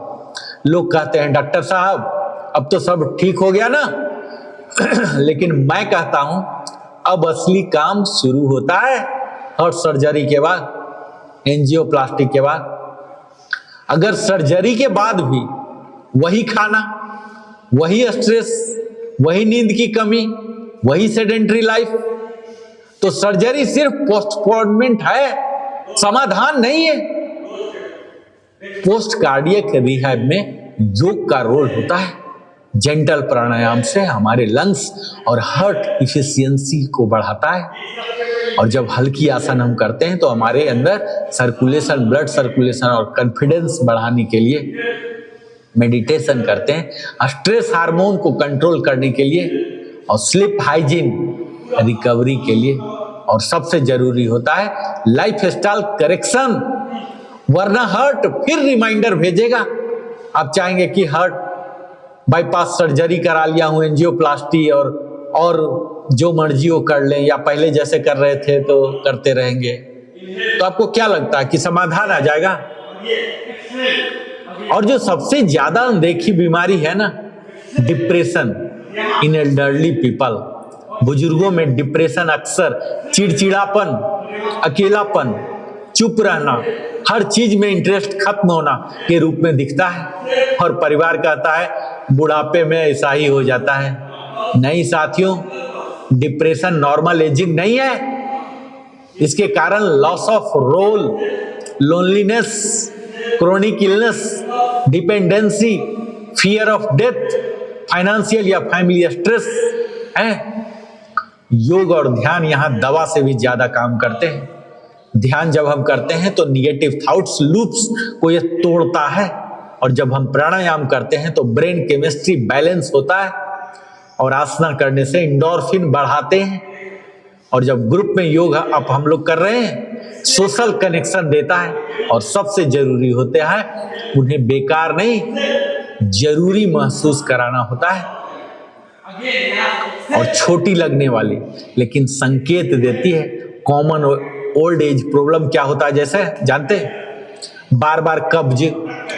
लोग कहते हैं डॉक्टर साहब अब तो सब ठीक हो गया ना। लेकिन मैं कहता हूं अब असली काम शुरू होता है हार्ट सर्जरी के बाद, एंजियोप्लास्टी के बाद। अगर सर्जरी के बाद भी वही खाना, वही स्ट्रेस, वही नींद की कमी, वही सेडेंटरी लाइफ, तो सर्जरी सिर्फ पोस्टपोनमेंट है, समाधान नहीं है। पोस्ट कार्डियक रिहैब में योग का रोल होता है। जेंटल प्राणायाम से हमारे लंग्स और हार्ट इफिशियंसी को बढ़ाता है, और जब हल्की आसन हम करते हैं तो हमारे अंदर सर्कुलेशन, ब्लड सर्कुलेशन और कॉन्फिडेंस बढ़ाने के लिए मेडिटेशन करते हैं, स्ट्रेस हार्मोन को कंट्रोल करने के लिए, और स्लीप हाइजीन रिकवरी के लिए, और सबसे जरूरी होता है लाइफस्टाइल करेक्शन, वरना हार्ट फिर रिमाइंडर भेजेगा। आप चाहेंगे कि हार्ट बाईपास सर्जरी करा लिया हूं, एंजियोप्लास्टी और जो मर्जी वो कर लें, या पहले जैसे कर रहे थे तो करते रहेंगे, तो आपको क्या लगता है कि समाधान आ जाएगा? और जो सबसे ज्यादा अनदेखी बीमारी है ना, डिप्रेशन इन एल्डरली पीपल, बुजुर्गों में डिप्रेशन अक्सर चिड़चिड़ापन, अकेलापन, चुप रहना, हर चीज में इंटरेस्ट खत्म होना के रूप में दिखता है। और परिवार कहता है बुढ़ापे में ऐसा ही हो जाता है। नहीं साथियों, डिप्रेशन नॉर्मल एजिंग नहीं है। इसके कारण loss of role, loneliness, chronic illness, dependency, fear of death, financial या फैमिली स्ट्रेस है। योग और ध्यान यहां दवा से भी ज्यादा काम करते हैं। ध्यान जब हम करते हैं तो निगेटिव थॉट्स लूप्स को ये तोड़ता है, और जब हम प्राणायाम करते हैं तो ब्रेन केमिस्ट्री बैलेंस होता है, और आसना करने से एंडोर्फिन बढ़ाते हैं। और जब ग्रुप में योग अब हम लोग कर रहे हैं, सोशल कनेक्शन देता है, और सबसे जरूरी होते हैं उन्हें बेकार नहीं, जरूरी महसूस कराना होता है। और छोटी लगने वाली लेकिन संकेत देती है कॉमन ओल्ड एज प्रॉब्लम क्या होता है, जैसे जानते हैं, बार बार कब्ज,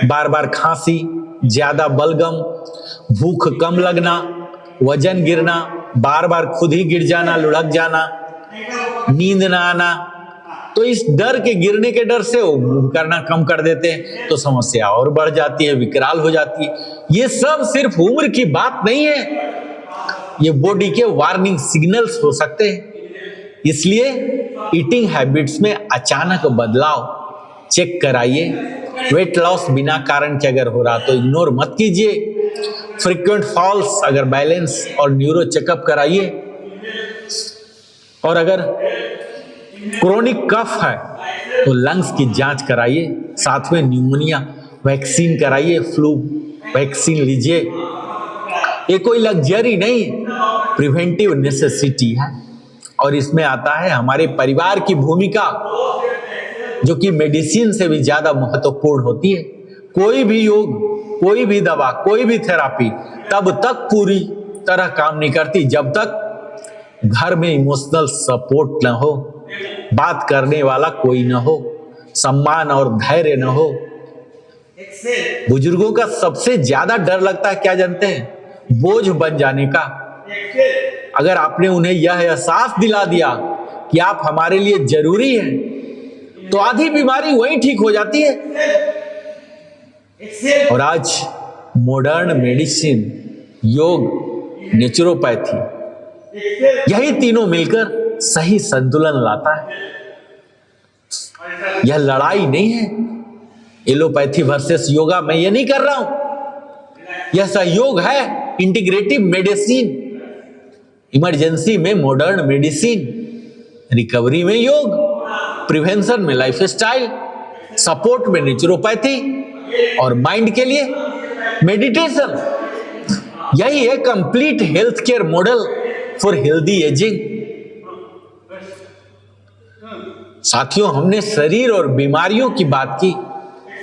बार बार खांसी, ज्यादा बलगम, भूख कम लगना, वजन गिरना, बार बार खुद ही गिर जाना, लुढ़क जाना, नींद ना आना। तो इस डर के, गिरने के डर से वो करना कम कर देते हैं, तो समस्या और बढ़ जाती है, विकराल हो जाती है। ये सब सिर्फ उम्र की बात नहीं है, ये बॉडी के वार्निंग सिग्नल्स हो सकते हैं। इसलिए ईटिंग हैबिट्स में अचानक बदलाव चेक कराइए। वेट लॉस बिना कारण के अगर हो रहा तो इग्नोर मत कीजिए। फ्रीक्वेंट फॉल्स अगर बैलेंस और न्यूरो चेकअप कराइए। और अगर क्रोनिक कफ है तो लंग्स की जांच कराइए, साथ में न्यूमोनिया वैक्सीन कराइए, फ्लू वैक्सीन लीजिए। ये कोई लग्जरी नहीं, प्रिवेंटिव नेसेसिटी है। और इसमें आता है हमारे परिवार की भूमिका, जो कि मेडिसिन से भी ज्यादा महत्वपूर्ण होती है। कोई भी योग, कोई भी दवा, कोई भी थेरापी तब तक पूरी तरह काम नहीं करती जब तक घर में इमोशनल सपोर्ट न हो, बात करने वाला कोई न हो, सम्मान और धैर्य न हो। बुजुर्गों का सबसे ज्यादा डर लगता है क्या जानते हैं? बोझ बन जाने का। अगर आपने उन्हें यह एहसास दिला दिया कि आप हमारे लिए जरूरी हैं, तो आधी बीमारी वहीं ठीक हो जाती है। और आज मॉडर्न मेडिसिन, योग, नेचुरोपैथी, यही तीनों मिलकर सही संतुलन लाता है। यह लड़ाई नहीं है एलोपैथी वर्सेस योगा, मैं ये नहीं कर रहा हूं। यह सहयोग है, इंटीग्रेटिव मेडिसिन। इमरजेंसी में मॉडर्न मेडिसिन, रिकवरी में योग, प्रिवेंशन में लाइफस्टाइल, सपोर्ट में नेचुरोपैथी, और माइंड के लिए मेडिटेशन। यही है complete health care model for healthy ageing. साथियों, हमने शरीर और बीमारियों की बात की,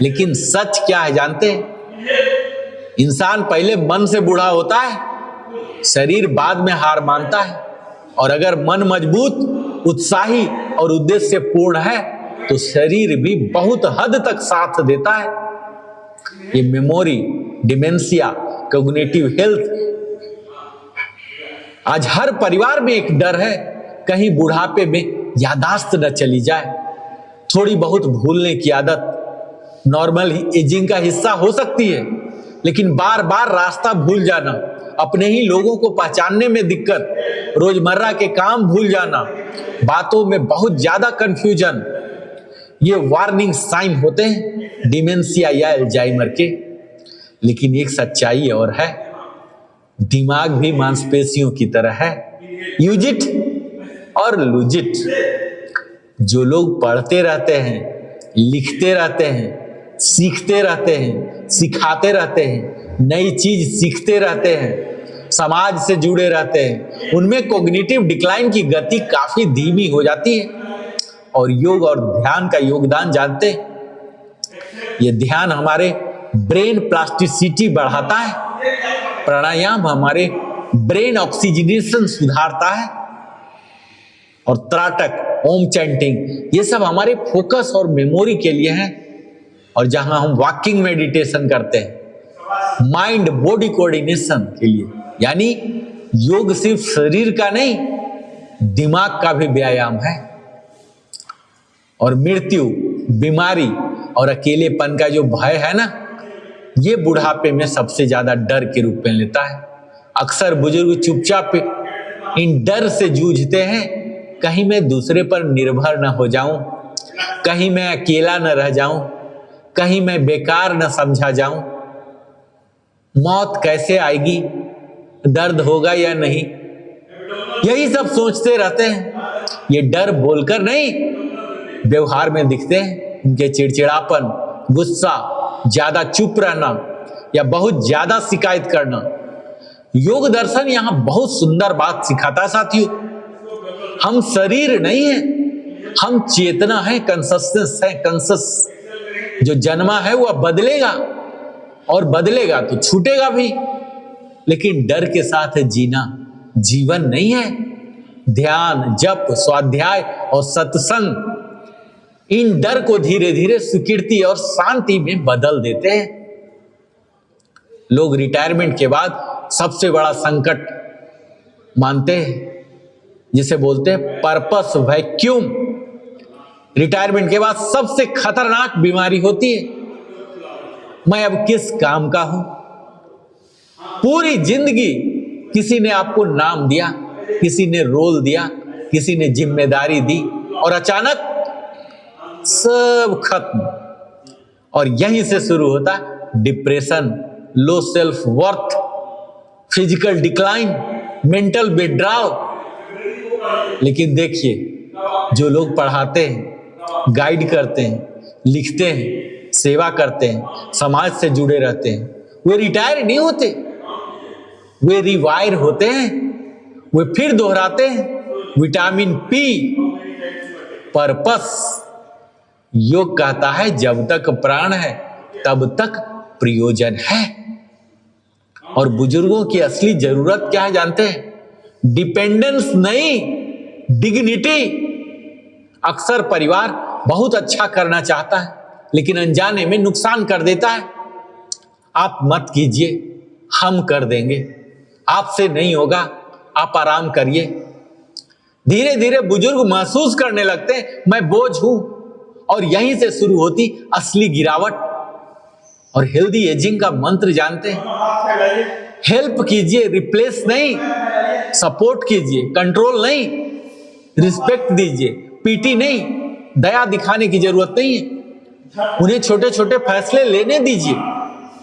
लेकिन सच क्या है जानते हैं? इंसान पहले मन से बूढ़ा होता है, शरीर बाद में हार मानता है। और अगर मन मजबूत, उत्साही और उद्देश्य पूर्ण है तो शरीर भी बहुत हद तक साथ देता है। ये मेमोरी, डिमेंशिया, कॉग्निटिव हेल्थ, आज हर परिवार में एक डर है, कहीं बुढ़ापे में यादाश्त न चली जाए। थोड़ी बहुत भूलने की आदत नॉर्मल एजिंग का हिस्सा हो सकती है, लेकिन बार बार रास्ता भूल जाना, अपने ही लोगों को पहचानने में दिक्कत, रोजमर्रा के काम भूल जाना, बातों में बहुत ज्यादा कंफ्यूजन, ये वार्निंग साइन होते हैं डिमेंशिया या अल्जाइमर के। लेकिन एक सच्चाई और है, दिमाग भी मांसपेशियों की तरह है, यूज इट और लूज इट। जो लोग पढ़ते रहते हैं, लिखते रहते हैं, सीखते रहते हैं, सिखाते रहते हैं, नई चीज सीखते रहते हैं, समाज से जुड़े रहते हैं, उनमें कॉग्निटिव डिक्लाइन की गति काफी धीमी हो जाती है। और योग और ध्यान का योगदान जानते हैं? ये ध्यान हमारे ब्रेन प्लास्टिसिटी बढ़ाता है, प्राणायाम हमारे ब्रेन ऑक्सीजनेशन सुधारता है, और त्राटक, ओम चैंटिंग, ये सब हमारे फोकस और मेमोरी के लिए है। और जहां हम वॉकिंग मेडिटेशन करते हैं, माइंड बॉडी कोऑर्डिनेशन के लिए, यानी योग सिर्फ शरीर का नहीं, दिमाग का भी व्यायाम है। और मृत्यु बीमारी और अकेलेपन का जो भय है ना, ये बुढ़ापे में सबसे ज्यादा डर के रूप में लेता है। अक्सर बुजुर्ग चुपचाप इन डर से जूझते हैं, कहीं मैं दूसरे पर निर्भर न हो जाऊं, कहीं मैं अकेला न रह जाऊं, कहीं मैं बेकार न समझा जाऊं, मौत कैसे आएगी, दर्द होगा या नहीं, यही सब सोचते रहते हैं। ये डर बोलकर नहीं, व्यवहार में दिखते हैं। उनके चिड़चिड़ापन, गुस्सा, ज्यादा चुप रहना या बहुत ज्यादा शिकायत करना। योग दर्शन यहां बहुत सुंदर बात सिखाता है साथियों। हम शरीर नहीं है, हम चेतना है, कंसस्टेंस है, कंसस। जो जन्मा है वह बदलेगा, और बदलेगा तो छूटेगा भी, लेकिन डर के साथ जीना जीवन नहीं है। ध्यान, जप, स्वाध्याय और सत्संग इन डर को धीरे धीरे स्वीकृति और शांति में बदल देते हैं। लोग रिटायरमेंट के बाद सबसे बड़ा संकट मानते हैं, जिसे बोलते हैं पर्पस वैक्यूम। रिटायरमेंट के बाद सबसे खतरनाक बीमारी होती है, मैं अब किस काम का हूं। पूरी जिंदगी किसी ने आपको नाम दिया, किसी ने रोल दिया, किसी ने जिम्मेदारी दी, और अचानक सब खत्म। और यहीं से शुरू होता है depression, low self worth, physical decline, mental withdrawal. लेकिन देखिए, जो लोग पढ़ाते हैं, गाइड करते हैं, लिखते हैं, सेवा करते हैं, समाज से जुड़े रहते हैं, वे रिटायर नहीं होते, वे रिवायर होते हैं। वे फिर दोहराते हैं विटामिन पी, पर्पस। योग कहता है जब तक प्राण है तब तक प्रयोजन है। और बुजुर्गों की असली जरूरत क्या है जानते हैं? डिपेंडेंस नहीं, डिग्निटी। अक्सर परिवार बहुत अच्छा करना चाहता है, लेकिन अनजाने में नुकसान कर देता है। आप मत कीजिए, हम कर देंगे, आपसे नहीं होगा, आप आराम करिए। धीरे धीरे बुजुर्ग महसूस करने लगते हैं मैं बोझ हूं, और यहीं से शुरू होती असली गिरावट। और हेल्दी एजिंग का मंत्र जानते हैं? हेल्प कीजिए, रिप्लेस नहीं। सपोर्ट कीजिए, कंट्रोल नहीं। रिस्पेक्ट दीजिए, पीटी नहीं। दया दिखाने की जरूरत नहीं है। उन्हें छोटे छोटे फैसले लेने दीजिए,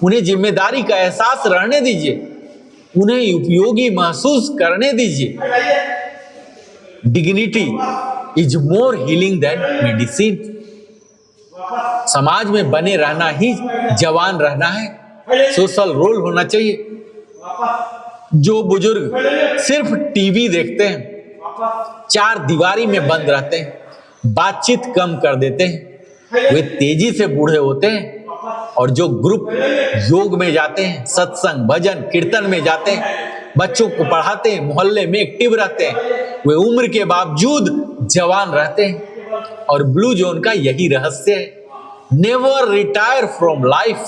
उन्हें जिम्मेदारी का एहसास रहने दीजिए, उन्हें उपयोगी महसूस करने दीजिए। Dignity is more healing than medicine. समाज में बने रहना ही जवान रहना है। सोशल रोल होना चाहिए। जो बुजुर्ग सिर्फ टीवी देखते हैं, चार दीवारी में बंद रहते हैं, बातचीत कम कर देते हैं, वे तेजी से बूढ़े होते हैं। और जो ग्रुप योग में जाते हैं, सत्संग, भजन, कीर्तन में जाते हैं, बच्चों को पढ़ाते हैं, मोहल्ले में एक्टिव रहते हैं, वे उम्र के बावजूद जवान रहते हैं। और ब्लू जोन का यही रहस्य है, नेवर रिटायर फ्रॉम लाइफ।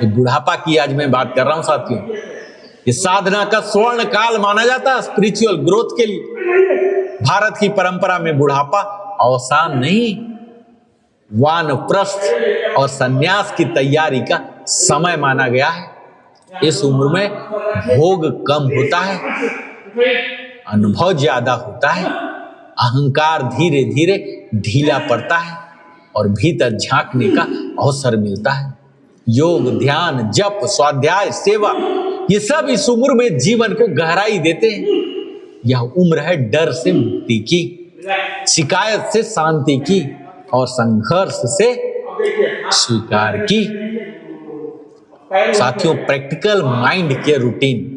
बुढ़ापा की आज मैं बात कर रहा हूं साथियों। ये साधना का स्वर्ण काल माना जाता है स्पिरिचुअल ग्रोथ के लिए। भारत की परंपरा में बुढ़ापा अवसान नहीं, वानप्रस्थ और सन्यास की तैयारी का समय माना गया है। इस उम्र में भोग कम होता है, अनुभव ज्यादा होता है, अहंकार धीरे धीरे ढीला पड़ता है, और भीतर झांकने का अवसर मिलता है। योग, ध्यान, जप, स्वाध्याय, सेवा, ये सब इस उम्र में जीवन को गहराई देते हैं। यह उम्र है डर से मुक्ति की, शिकायत से शांति की, और संघर्ष से स्वीकार की। साथियों, प्रैक्टिकल माइंड के रूटीन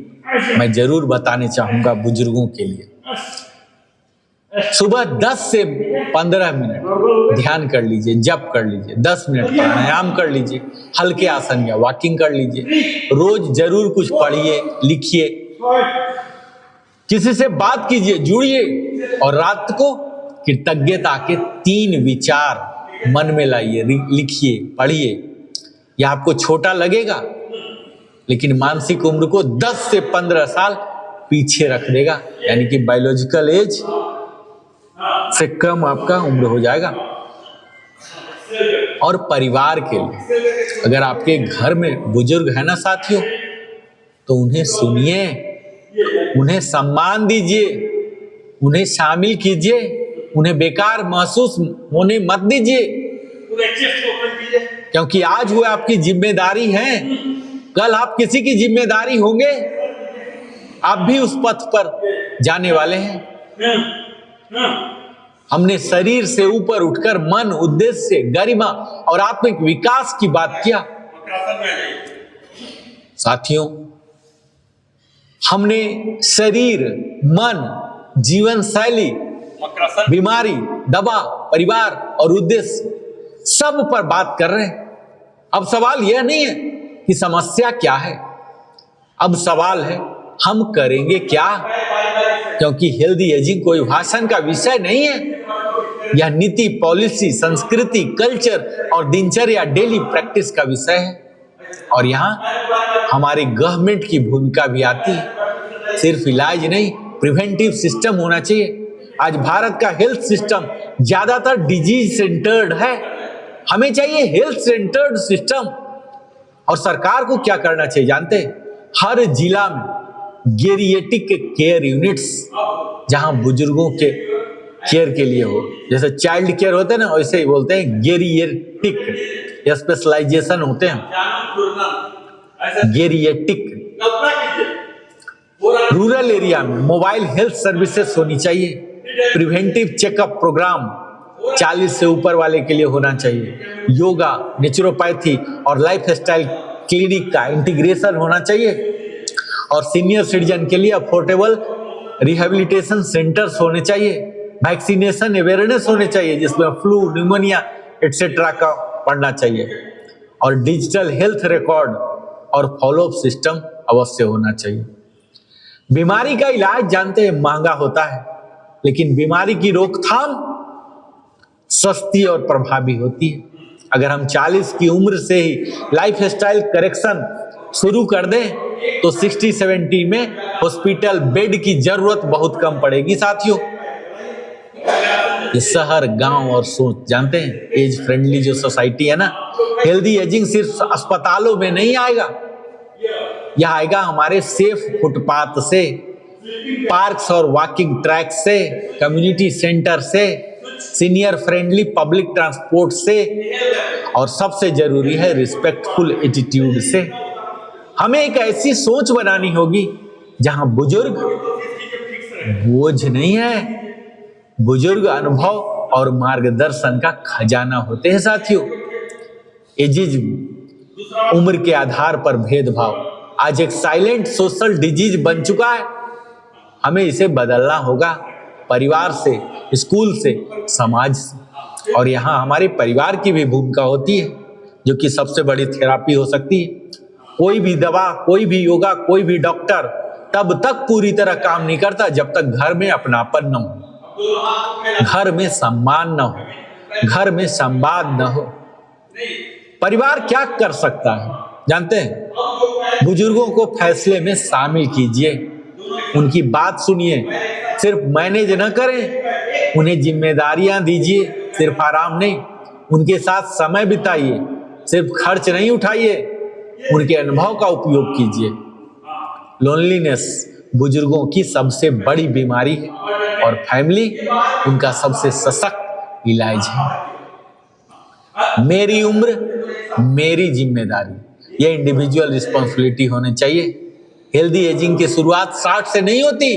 मैं जरूर बताने चाहूंगा बुजुर्गों के लिए। सुबह 10 से 15 मिनट ध्यान कर लीजिए, जप कर लीजिए, 10 मिनट प्राणायाम कर लीजिए, हल्के आसन या वॉकिंग कर लीजिए। रोज जरूर कुछ पढ़िए, लिखिए, किसी से बात कीजिए, जुड़िए। और रात को कृतज्ञता के 3 विचार मन में लाइए, लिखिए, पढ़िए। यह आपको छोटा लगेगा, लेकिन मानसिक उम्र को 10 से 15 साल पीछे रख देगा, यानी कि बायोलॉजिकल एज से कम आपका उम्र हो जाएगा। और परिवार के लिए। अगर आपके घर में बुजुर्ग है ना साथियों, तो उन्हें सुनिए, उन्हें सम्मान दीजिए, उन्हें शामिल कीजिए, उन्हें बेकार महसूस होने मत दीजिए, क्योंकि आज वो आपकी जिम्मेदारी है, कल आप किसी की जिम्मेदारी होंगे। आप भी उस पथ पर जाने वाले हैं। हमने शरीर से ऊपर उठकर मन, उद्देश्य, गरिमा और आत्मिक विकास की बात किया। साथियों, हमने शरीर, मन, जीवन शैली, बीमारी, दवा, परिवार और उद्देश्य सब पर बात कर रहे हैं। अब सवाल यह नहीं है कि समस्या क्या है, अब सवाल है हम करेंगे क्या, क्योंकि हेल्दी एजिंग कोई भाषण का विषय नहीं है। यह नीति, पॉलिसी, संस्कृति, कल्चर और दिनचर्या, डेली प्रैक्टिस का विषय है। और यहाँ हमारी गवर्नमेंट की भूमिका भी आती है। सिर्फ इलाज नहीं, प्रिवेंटिव सिस्टम होना चाहिए। आज भारत का हेल्थ सिस्टम ज्यादातर डिजीज सेंटर्ड है। हमें चाहिए हेल्थ सेंटर्ड सिस्टम। और सरकार को क्या करना चाहिए जानते हैं? हर जिला में गेरिएटिक केयर यूनिट्स, जहां बुजुर्गों के केयर के लिए हो, जैसे चाइल्ड केयर होते हैं ना, वैसे ही बोलते हैं गेरिएटिक, या स्पेशलाइजेशन होते हैं गेरिएटिक। रूरल एरिया में मोबाइल हेल्थ सर्विसेज होनी चाहिए। प्रिवेंटिव चेकअप प्रोग्राम 40 से ऊपर वाले के लिए होना चाहिए। योगा, नेचुरोपैथी और लाइफस्टाइल क्लिनिक का इंटीग्रेशन होना चाहिए। और सीनियर सिटीजन के लिए अफोर्डेबल रिहेबिलिटेशन सेंटर्स होने चाहिए। वैक्सीनेशन अवेयरनेस होने चाहिए, जिसमें फ्लू, न्यूमोनिया एटसेट्रा का पढ़ना चाहिए। और डिजिटल हेल्थ रिकॉर्ड और फॉलोअप सिस्टम अवश्य होना चाहिए। बीमारी का इलाज जानते हैं महंगा होता है, लेकिन बीमारी की रोकथाम सस्ती और प्रभावी होती है। अगर हम 40 की उम्र से ही लाइफस्टाइल करेक्शन शुरू कर दें तो 60-70 में हॉस्पिटल बेड की जरूरत बहुत कम पड़ेगी। साथियों, ये शहर, गांव और सोच जानते हैं, एज फ्रेंडली जो सोसाइटी है ना, हेल्दी एजिंग सिर्फ अस्पतालों में नहीं आएगा, यह आएगा हमारे सेफ फुटपाथ से, पार्क्स और वॉकिंग ट्रैक से, कम्युनिटी सेंटर से, सीनियर फ्रेंडली पब्लिक ट्रांसपोर्ट से, और सबसे जरूरी है रिस्पेक्टफुल एटीट्यूड से। हमें एक ऐसी सोच बनानी होगी जहां बुजुर्ग बोझ नहीं है, बुजुर्ग अनुभव और मार्गदर्शन का खजाना होते हैं। साथियों, एजिज्म, उम्र के आधार पर भेदभाव आज एक साइलेंट सोशल डिजीज बन चुका है। हमें इसे बदलना होगा, परिवार से, स्कूल से, समाज से। और यहाँ हमारे परिवार की भी भूमिका होती है, जो कि सबसे बड़ी थेरापी हो सकती है। कोई भी दवा, कोई भी योगा, कोई भी डॉक्टर तब तक पूरी तरह काम नहीं करता जब तक घर में अपनापन न हो, घर में सम्मान न हो, घर में संवाद न हो। परिवार क्या कर सकता है जानते हैं? बुजुर्गों को फैसले में शामिल कीजिए, उनकी बात सुनिए, सिर्फ मैनेज न करें, उन्हें जिम्मेदारियां दीजिए, सिर्फ आराम नहीं। उनके साथ समय बिताइए, सिर्फ खर्च नहीं उठाइए, उनके अनुभव का उपयोग कीजिए। लोनलीनेस बुजुर्गों की सबसे बड़ी बीमारी है और फैमिली उनका सबसे सशक्त इलाज है। मेरी उम्र, मेरी जिम्मेदारी, ये इंडिविजुअल रिस्पॉन्सिबिलिटी होनी चाहिए। हेल्दी एजिंग की शुरुआत 60 से नहीं होती,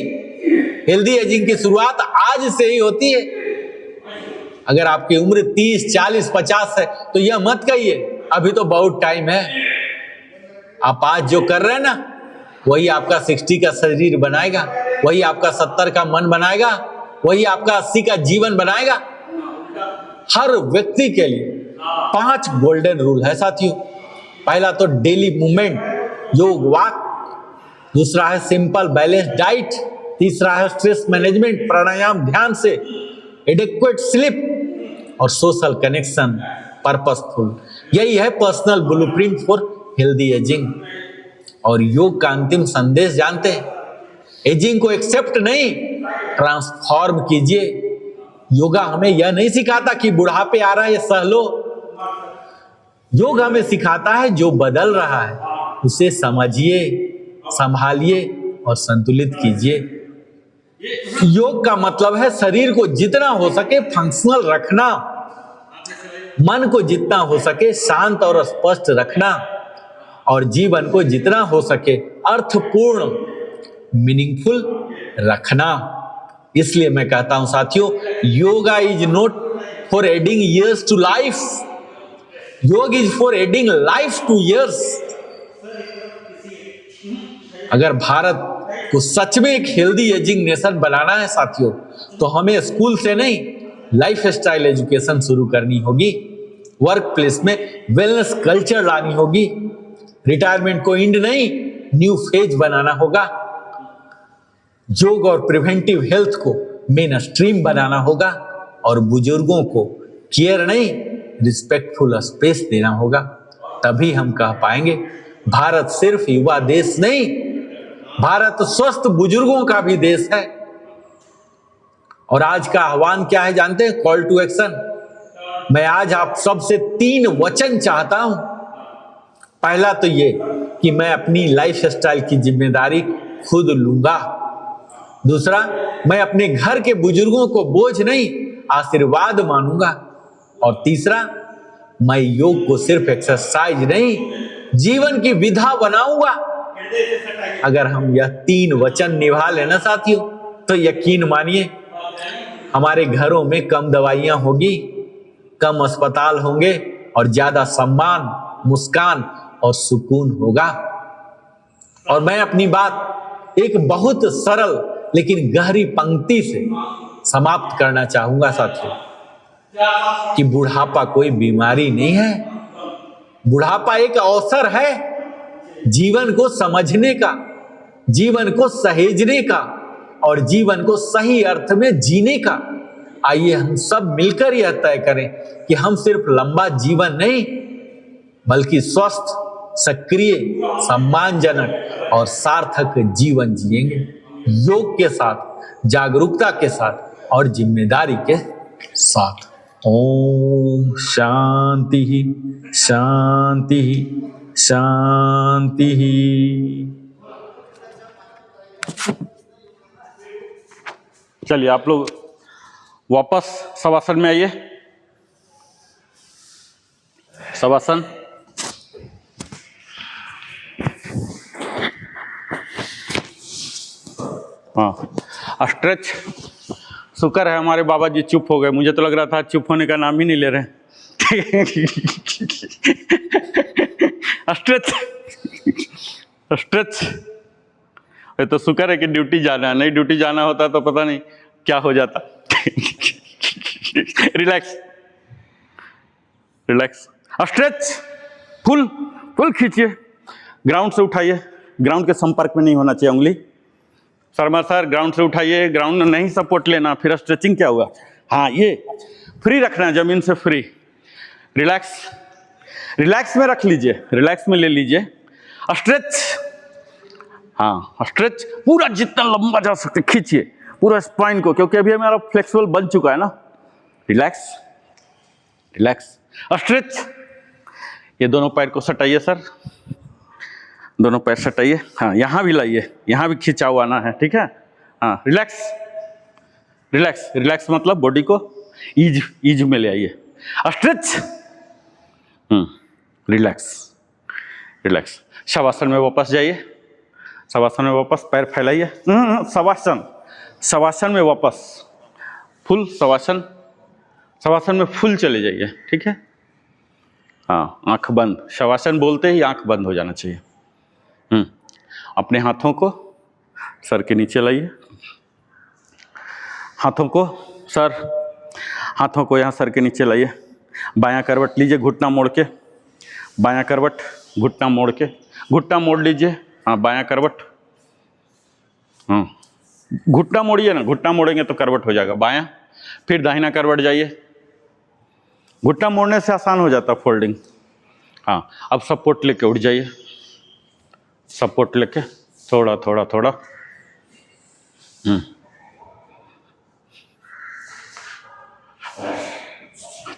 हेल्दी एजिंग की शुरुआत आज से ही होती है। अगर आपकी उम्र 30, 40, 50 है तो यह मत कहिए अभी तो बहुत टाइम है। आप आज जो कर रहे हैं ना, वही आपका 60 का शरीर बनाएगा, वही आपका 70 का मन बनाएगा, वही आपका 80 का जीवन बनाएगा। हर व्यक्ति के लिए 5 गोल्डन रूल है साथियों। पहला तो डेली मूवमेंट, योग, वॉक। दूसरा है सिंपल बैलेंस डाइट। तीसरा है स्ट्रेस मैनेजमेंट, प्राणायाम, ध्यान से, एडिक्वेट स्लीप और सोशल कनेक्शन, पर्पसफुल। यही है personal blueprint for healthy ageing. और योग का अंतिम संदेश जानते हैं? एजिंग को एक्सेप्ट नहीं, ट्रांसफॉर्म कीजिए। योगा हमें यह नहीं सिखाता कि बुढ़ापे आ रहा है ये सह लो। योग हमें सिखाता है जो बदल रहा है उसे समझिए, संभालिए और संतुलित कीजिए। योग का मतलब है शरीर को जितना हो सके फंक्शनल रखना, मन को जितना हो सके शांत और स्पष्ट रखना और जीवन को जितना हो सके अर्थपूर्ण, मीनिंगफुल रखना। इसलिए मैं कहता हूं साथियों, yoga is not for adding years to life, yoga is for adding life to years. अगर भारत को सच में एक हेल्दी एजिंग नेशन बनाना है साथियों, तो हमें स्कूल से नहीं लाइफ स्टाइल एजुकेशन शुरू करनी होगी, वर्क प्लेस में वेलनेस कल्चर लानी होगी, रिटायरमेंट को इंड नहीं न्यू फेज बनाना होगा, योग और प्रिवेंटिव हेल्थ को मेन स्ट्रीम बनाना होगा और बुजुर्गों को केयर नहीं रिस्पेक्टफुल स्पेस देना होगा। तभी हम कह पाएंगे भारत सिर्फ युवा देश नहीं, भारत स्वस्थ बुजुर्गों का भी देश है। और आज का आह्वान क्या है जानते हैं? Call to action. मैं आज आप सबसे 3 वचन चाहता हूं। पहला तो ये कि मैं अपनी लाइफ स्टाइल की जिम्मेदारी खुद लूंगा। दूसरा, मैं अपने घर के बुजुर्गों को बोझ नहीं आशीर्वाद मानूंगा। और तीसरा, मैं योग को सिर्फ एक्सरसाइज नहीं जीवन की विधा बनाऊंगा। अगर हम यह 3 वचन निभा लेना साथियों, तो यकीन मानिए हमारे घरों में कम दवाइयां होगी, कम अस्पताल होंगे और ज्यादा सम्मान, मुस्कान और सुकून होगा। और मैं अपनी बात एक बहुत सरल लेकिन गहरी पंक्ति से समाप्त करना चाहूंगा साथियों, कि बुढ़ापा कोई बीमारी नहीं है, बुढ़ापा एक अवसर है जीवन को समझने का, जीवन को सहेजने का और जीवन को सही अर्थ में जीने का। आइए हम सब मिलकर यह तय करें कि हम सिर्फ लंबा जीवन नहीं बल्कि स्वस्थ, सक्रिय, सम्मानजनक और सार्थक जीवन जिएंगे, योग के साथ, जागरूकता के साथ और जिम्मेदारी के साथ। ओम शांति शांति शांति। चलिए आप लोग वापस शवासन में आइए। शवासन। हाँ, स्ट्रेच। शुक्र है हमारे बाबा जी चुप हो गए, मुझे तो लग रहा था चुप होने का नाम ही नहीं ले रहे। Stretch stretch. ये तो शुक्र है कि ड्यूटी जाना है, नहीं ड्यूटी जाना होता तो पता नहीं क्या हो जाता। Relax relax. Stretch. Full full खींचिए, ग्राउंड से उठाइए, ग्राउंड के संपर्क में नहीं होना चाहिए उंगली। शर्मा सर ग्राउंड से उठाइए, ग्राउंड में नहीं सपोर्ट लेना, फिर स्ट्रेचिंग क्या हुआ। हाँ, ये फ्री रखना है, जमीन से फ्री। रिलैक्स रिलैक्स में रख लीजिए, रिलैक्स में ले लीजिए। स्ट्रेच। हाँ, स्ट्रेच पूरा जितना लंबा जा सकते खींचिए पूरा स्पाइन को, क्योंकि अभी हमारा फ्लेक्सिबल बन चुका है ना। Relax relax. स्ट्रेच। ये दोनों पैर को सटाइए सर, दोनों पैर सटाइए। हाँ, यहाँ भी लाइए, यहाँ भी खिंचाव आना है, ठीक है। हाँ, रिलैक्स रिलैक्स। रिलैक्स मतलब बॉडी को ईज में ले आइए। स्ट्रेच। Relax relax. शवासन में वापस जाइए, शवासन में वापस, पैर फैलाइए। शवासन शवासन में वापस, फुल शवासन। शवासन में फुल चले जाइए, ठीक है। हाँ, आंख बंद। शवासन बोलते ही आंख बंद हो जाना चाहिए। अपने हाथों को सर के नीचे लाइए, हाथों को सर, हाथों को यहाँ सर के नीचे लाइए। बायां करवट लीजिए, घुटना मोड़ के, बायां करवट, घुटना मोड़ के, घुटना मोड़ लीजिए। हाँ, बायां करवट। हाँ, घुटना मोड़िए ना, घुटना मोड़ेंगे तो करवट हो जाएगा बायां। फिर दाहिना करवट जाइए, घुटना मोड़ने से आसान हो जाता फोल्डिंग। हाँ, अब सपोर्ट लेके उठ जाइए, सपोर्ट लेके थोड़ा थोड़ा थोड़ा।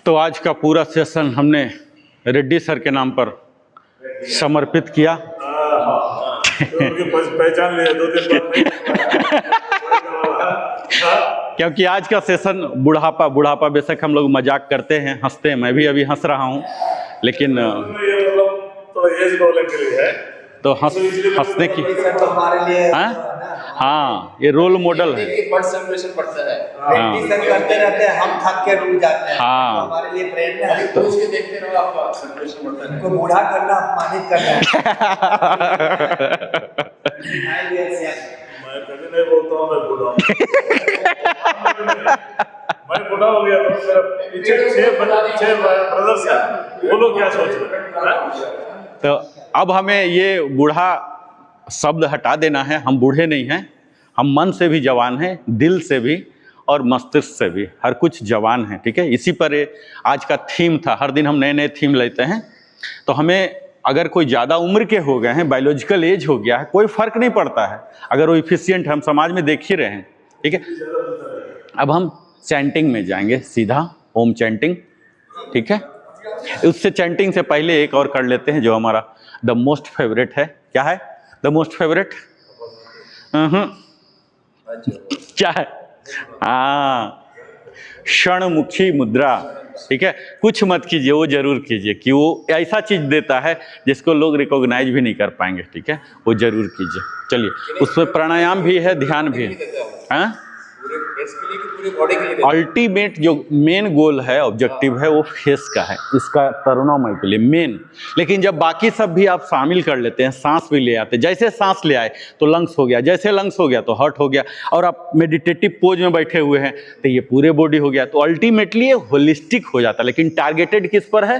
तो आज का पूरा सेशन हमने रेड्डी सर के नाम पर समर्पित किया। तो उनकी पहचान लिया 2 दिन बाद क्योंकि आज का सेशन बुढ़ापा बेशक हम लोग मजाक करते हैं, हंसते हैं, मैं भी अभी हंस रहा हूँ, लेकिन ये मतलब थोड़ा एज रोलिंग के लिए है। तो हंसने की तो हमारे लिए हाँ, ये रोल मॉडल है। बर्ड सेलिब्रेशन पड़ता है, हाँ। मेडिटेशन करते रहते हैं, हम थक के रुक जाते हैं। हाँ। तो हमारे लिए प्रेरणा है। तो उसके देखते रहो, आपका सेलिब्रेशन बढ़ता है। उनको बूढ़ा करना, अपमानित करना है। मैं कभी नहीं बोलता हूँ मैं बूढ़ा हूँ। मैं बूढ़ा हो गया तो मेरा पीछे 6 ब्रदर्स हैं, वो लोग क्या सोच रहे हैं? तो अब हमें ये बूढ़ा शब्द हटा देना है। हम बूढ़े नहीं हैं, हम मन से भी जवान हैं, दिल से भी और मस्तिष्क से भी, हर कुछ जवान हैं। ठीक है, इसी पर आज का थीम था। हर दिन हम नए नए थीम लेते हैं। तो हमें अगर कोई ज़्यादा उम्र के हो गए हैं, बायोलॉजिकल एज हो गया है, कोई फ़र्क नहीं पड़ता है अगर वो इफिशियंट है, हम समाज में देख ही रहे हैं। ठीक है, अब हम चैंटिंग में जाएंगे सीधा, ओम चैंटिंग। ठीक है, उससे चैंटिंग से पहले एक और कर लेते हैं जो हमारा द मोस्ट फेवरेट है। क्या है द मोस्ट फेवरेट? क्या है? हाँ, क्षणमुखी मुद्रा। ठीक है, कुछ मत कीजिए, वो जरूर कीजिए कि वो ऐसा चीज देता है जिसको लोग रिकॉग्नाइज भी नहीं कर पाएंगे। ठीक है, वो जरूर कीजिए। चलिए, उसमें प्राणायाम भी है, ध्यान भी है। हाँ, पूरे फेस के लिए कि पूरे बॉडी के लिए? अल्टीमेट जो मेन गोल है, ऑब्जेक्टिव है, वो फेस का है, इसका तरुणामय के लिए मेन। लेकिन जब बाकी सब भी आप शामिल कर लेते हैं, सांस भी ले आते हैं, जैसे सांस ले आए तो लंग्स हो गया, जैसे लंग्स हो गया तो हार्ट हो गया, और आप मेडिटेटिव पोज में बैठे हुए हैं तो ये पूरे बॉडी हो गया। तो अल्टीमेटली ये होलिस्टिक हो जाता है। लेकिन टारगेटेड किस पर है?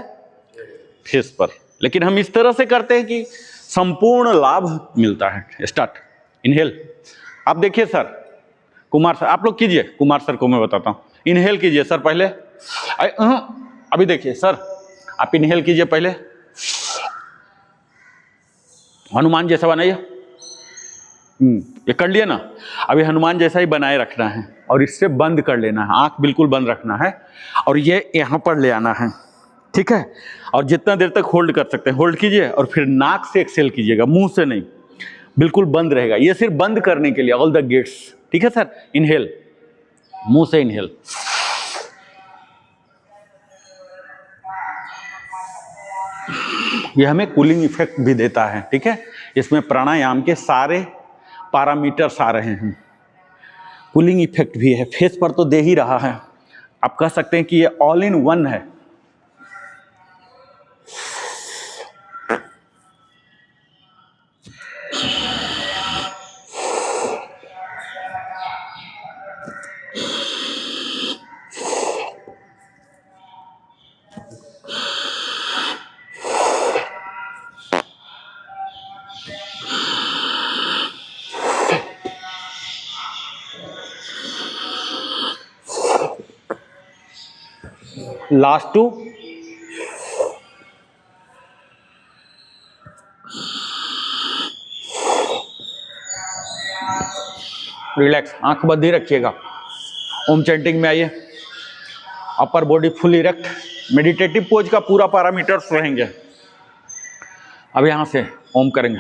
फेस पर। लेकिन हम इस तरह से करते हैं कि संपूर्ण लाभ मिलता है। Start, inhale. आप देखिए सर, कुमार सर, आप लोग कीजिए, कुमार सर को मैं बताता हूँ। इनहेल कीजिए सर पहले। अभी देखिए सर, आप इनहेल कीजिए पहले, हनुमान जैसा बनाइए। ये कर लिया ना? अभी हनुमान जैसा ही बनाए रखना है और इससे बंद कर लेना है, आंख बिल्कुल बंद रखना है और ये यहाँ पर ले आना है। ठीक है, और जितना देर तक होल्ड कर सकते हैं होल्ड कीजिए और फिर नाक से एक्सेल कीजिएगा, मुंह से नहीं, बिल्कुल बंद रहेगा। ये सिर्फ बंद करने के लिए, ऑल द गेट्स। ठीक है सर, इनहेल, मुंह से इनहेल। ये हमें कूलिंग इफेक्ट भी देता है। ठीक है, इसमें प्राणायाम के सारे पैरामीटर्स आ रहे हैं, कूलिंग इफेक्ट भी है, फेस पर तो दे ही रहा है। आप कह सकते हैं कि ये ऑल इन वन है। लास्ट 2, रिलैक्स, आंख बंद ही रखिएगा। ओम चैंटिंग में आइए, upper body full erect, meditative pose का पूरा पैरामीटर्स रहेंगे। अब यहां से ओम करेंगे।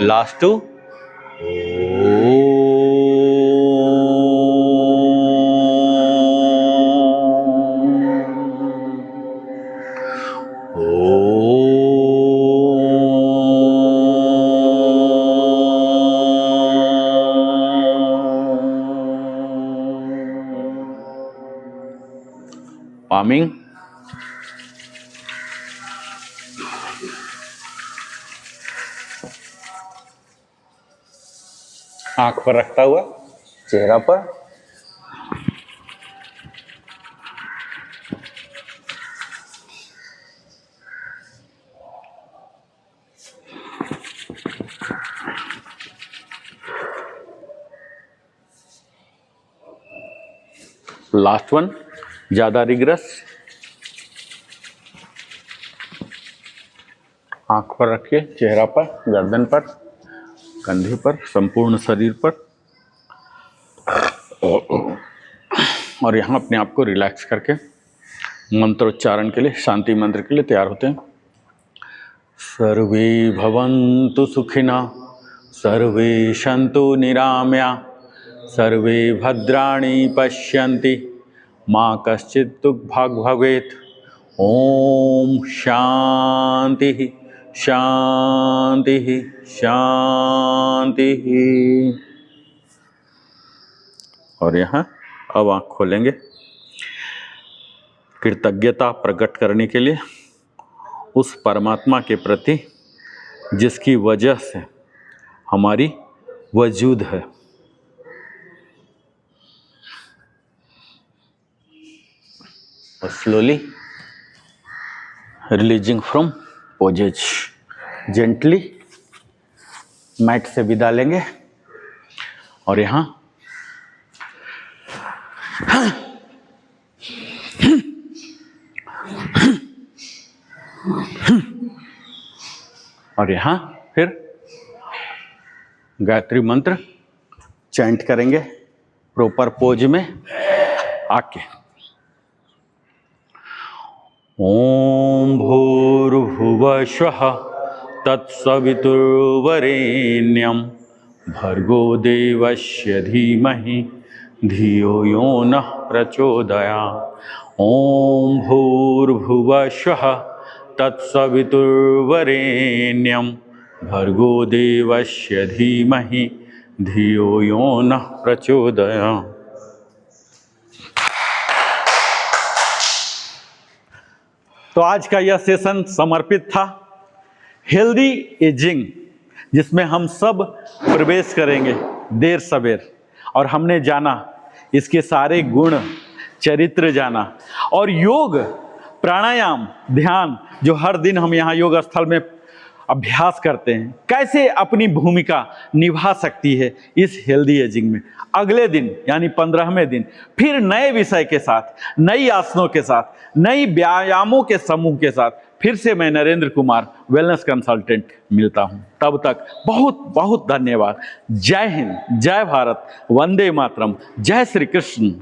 Last 2, warming. आंख पर रखता हुआ चेहरा पर, लास्ट वन, ज्यादा रिग्रेस। आंख पर रखिए, चेहरा पर, गर्दन पर, कंधे पर, संपूर्ण शरीर पर, और यहाँ अपने आप को रिलैक्स करके मंत्रोच्चारण के लिए, शांति मंत्र के लिए तैयार होते हैं। सर्वे भवन्तु सुखिनः, सर्वे सन्तु निरामया, सर्वे भद्राणि पश्यन्ति, माँ कश्चित् दुःखभाग् भवेत्। ओम शांति शांति शांति। और यहाँ अब आँख खोलेंगे कृतज्ञता प्रकट करने के लिए उस परमात्मा के प्रति जिसकी वजह से हमारी वजूद है। Slowly releasing from poses, gently mat से विदा लेंगे और यहाँ फिर गायत्री मंत्र चैंट करेंगे प्रॉपर पोज में आके। ओम भूर्भुवः स्वः तत्सवितुर्वरेण्यं भर्गो देवस्य धीमहि धियो यो नः प्रचोदयात्। ओम भूर्भुवः स्वः तत्सवितुर्वरेण्यं भर्गो देवस्य धीमहि धियो यो नः प्रचोदयात्। तो आज का यह सेशन समर्पित था हेल्दी एजिंग, जिसमें हम सब प्रवेश करेंगे देर सवेर, और हमने जाना इसके सारे गुण, चरित्र जाना, और योग, प्राणायाम, ध्यान जो हर दिन हम यहाँ योग स्थल में अभ्यास करते हैं, कैसे अपनी भूमिका निभा सकती है इस हेल्दी एजिंग में। अगले दिन यानी 15वें दिन फिर नए विषय के साथ, नई आसनों के साथ, नई व्यायामों के समूह के साथ फिर से मैं नरेंद्र कुमार वेलनेस कंसल्टेंट मिलता हूं। तब तक बहुत बहुत धन्यवाद। जय हिंद, जय भारत, वंदे मातरम, जय श्री कृष्ण।